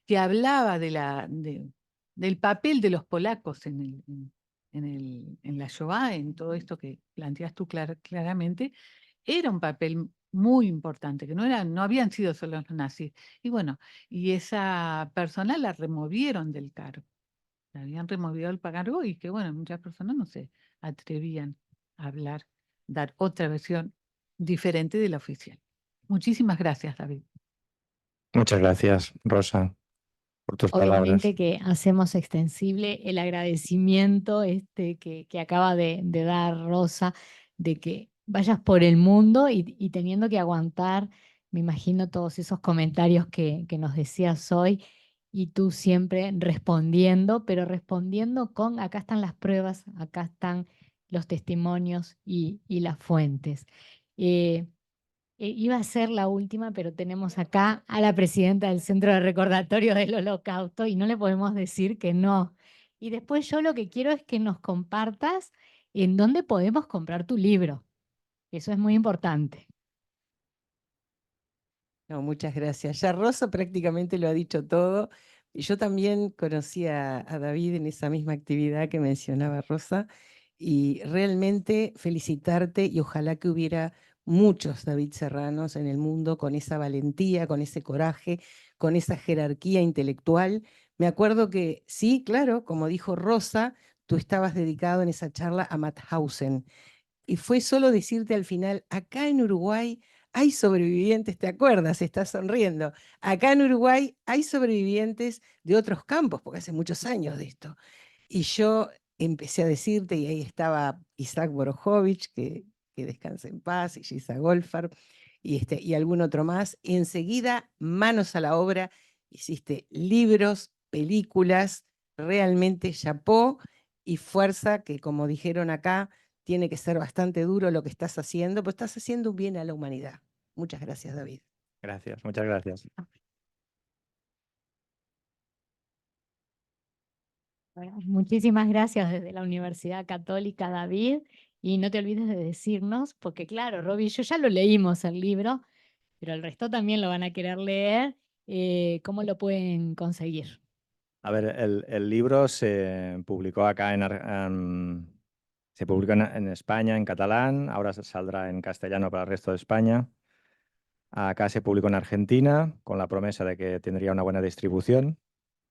que hablaba del papel de los polacos en la Shoah, en todo esto que planteas tú claramente, era un papel muy importante, que no habían sido solo los nazis. Y bueno, y esa persona la removieron del cargo. La habían removido del cargo, y que bueno, muchas personas no se atrevían a hablar, dar otra versión diferente de la oficial. Muchísimas gracias, David. Muchas gracias, Rosa, por tus palabras. Obviamente que hacemos extensible el agradecimiento que acaba de dar Rosa, de que vayas por el mundo y teniendo que aguantar, me imagino, todos esos comentarios que nos decías hoy, y tú siempre respondiendo, pero respondiendo con: acá están las pruebas, acá están los testimonios y las fuentes. Iba a ser la última, pero tenemos acá a la presidenta del Centro de Recordatorio del Holocausto y no le podemos decir que no. Y después yo lo que quiero es que nos compartas en dónde podemos comprar tu libro. Eso es muy importante. No, muchas gracias. Ya Rosa prácticamente lo ha dicho todo. Y yo también conocí a David en esa misma actividad que mencionaba Rosa, y realmente felicitarte, y ojalá que hubiera muchos David Serranos en el mundo con esa valentía, con ese coraje, con esa jerarquía intelectual. Me acuerdo que sí, claro, como dijo Rosa, tú estabas dedicado en esa charla a Mauthausen, y fue solo decirte al final: acá en Uruguay hay sobrevivientes, ¿te acuerdas? Estás sonriendo. Acá en Uruguay hay sobrevivientes de otros campos, porque hace muchos años de esto. Y yo empecé a decirte, y ahí estaba Isaac Borojovich, que descansa en paz, y Gisa Golfar, y algún otro más, y enseguida, manos a la obra, hiciste libros, películas, realmente chapó y fuerza, que como dijeron acá, tiene que ser bastante duro lo que estás haciendo, pero estás haciendo un bien a la humanidad. Muchas gracias, David. Gracias, muchas gracias. Bueno, muchísimas gracias desde la Universidad Católica, David. Y no te olvides de decirnos, porque claro, Robbie y yo ya lo leímos el libro, pero el resto también lo van a querer leer. ¿Cómo lo pueden conseguir? A ver, el libro se publicó acá se publicó en España, en catalán, ahora saldrá en castellano para el resto de España. Acá se publicó en Argentina, con la promesa de que tendría una buena distribución.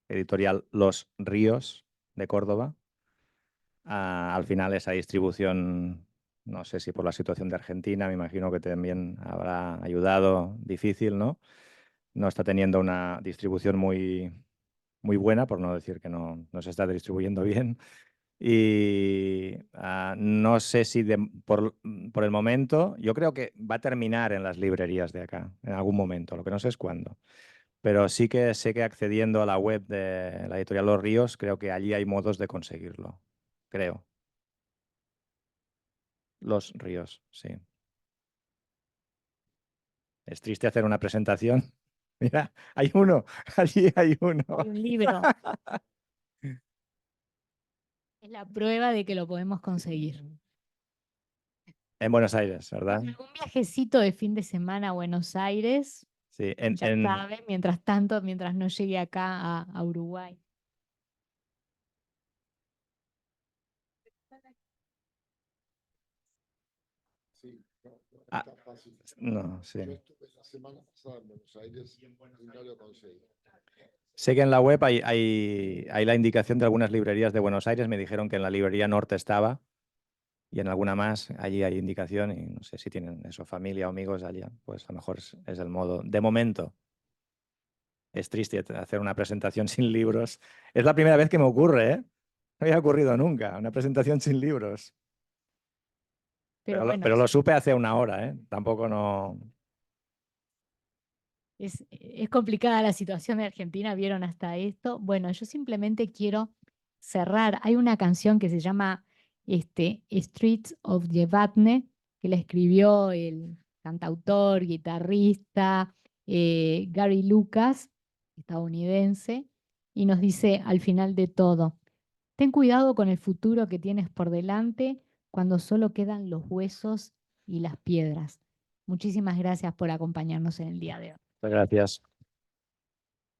Editorial Los Ríos, de Córdoba. Al final esa distribución, no sé si por la situación de Argentina, me imagino que también habrá ayudado, difícil, ¿no? No está teniendo una distribución muy buena, por no decir que no se está distribuyendo bien. Y no sé si por el momento, yo creo que va a terminar en las librerías de acá, en algún momento, lo que no sé es cuándo. Pero sí que sé que accediendo a la web de la editorial Los Ríos, creo que allí hay modos de conseguirlo. Creo. Los Ríos, sí. Es triste hacer una presentación. Mira, hay uno, allí hay uno. Hay un libro. Es la prueba de que lo podemos conseguir. En Buenos Aires, ¿verdad? Algún viajecito de fin de semana a Buenos Aires, Sí, ya saben, mientras tanto, mientras no llegue acá a Uruguay. Sí, no Ah, está fácil. no, sí. Yo estuve la semana pasada en Buenos Aires y no lo conseguí. Sé que en la web hay la indicación de algunas librerías de Buenos Aires. Me dijeron que en la librería norte estaba y en alguna más allí hay indicación y no sé si tienen eso, familia o amigos allá. Pues a lo mejor es el modo. De momento, es triste hacer una presentación sin libros. Es la primera vez que me ocurre, ¿eh? No había ocurrido nunca, una presentación sin libros. Pero Pero bueno, pero lo supe hace una hora, ¿eh? Tampoco no... es complicada la situación de Argentina, vieron hasta esto. Bueno, yo simplemente quiero cerrar. Hay una canción que se llama Streets of Yevatne, que la escribió el cantautor, guitarrista Gary Lucas, estadounidense, y nos dice al final de todo: ten cuidado con el futuro que tienes por delante cuando solo quedan los huesos y las piedras. Muchísimas gracias por acompañarnos en el día de hoy. Muchas gracias.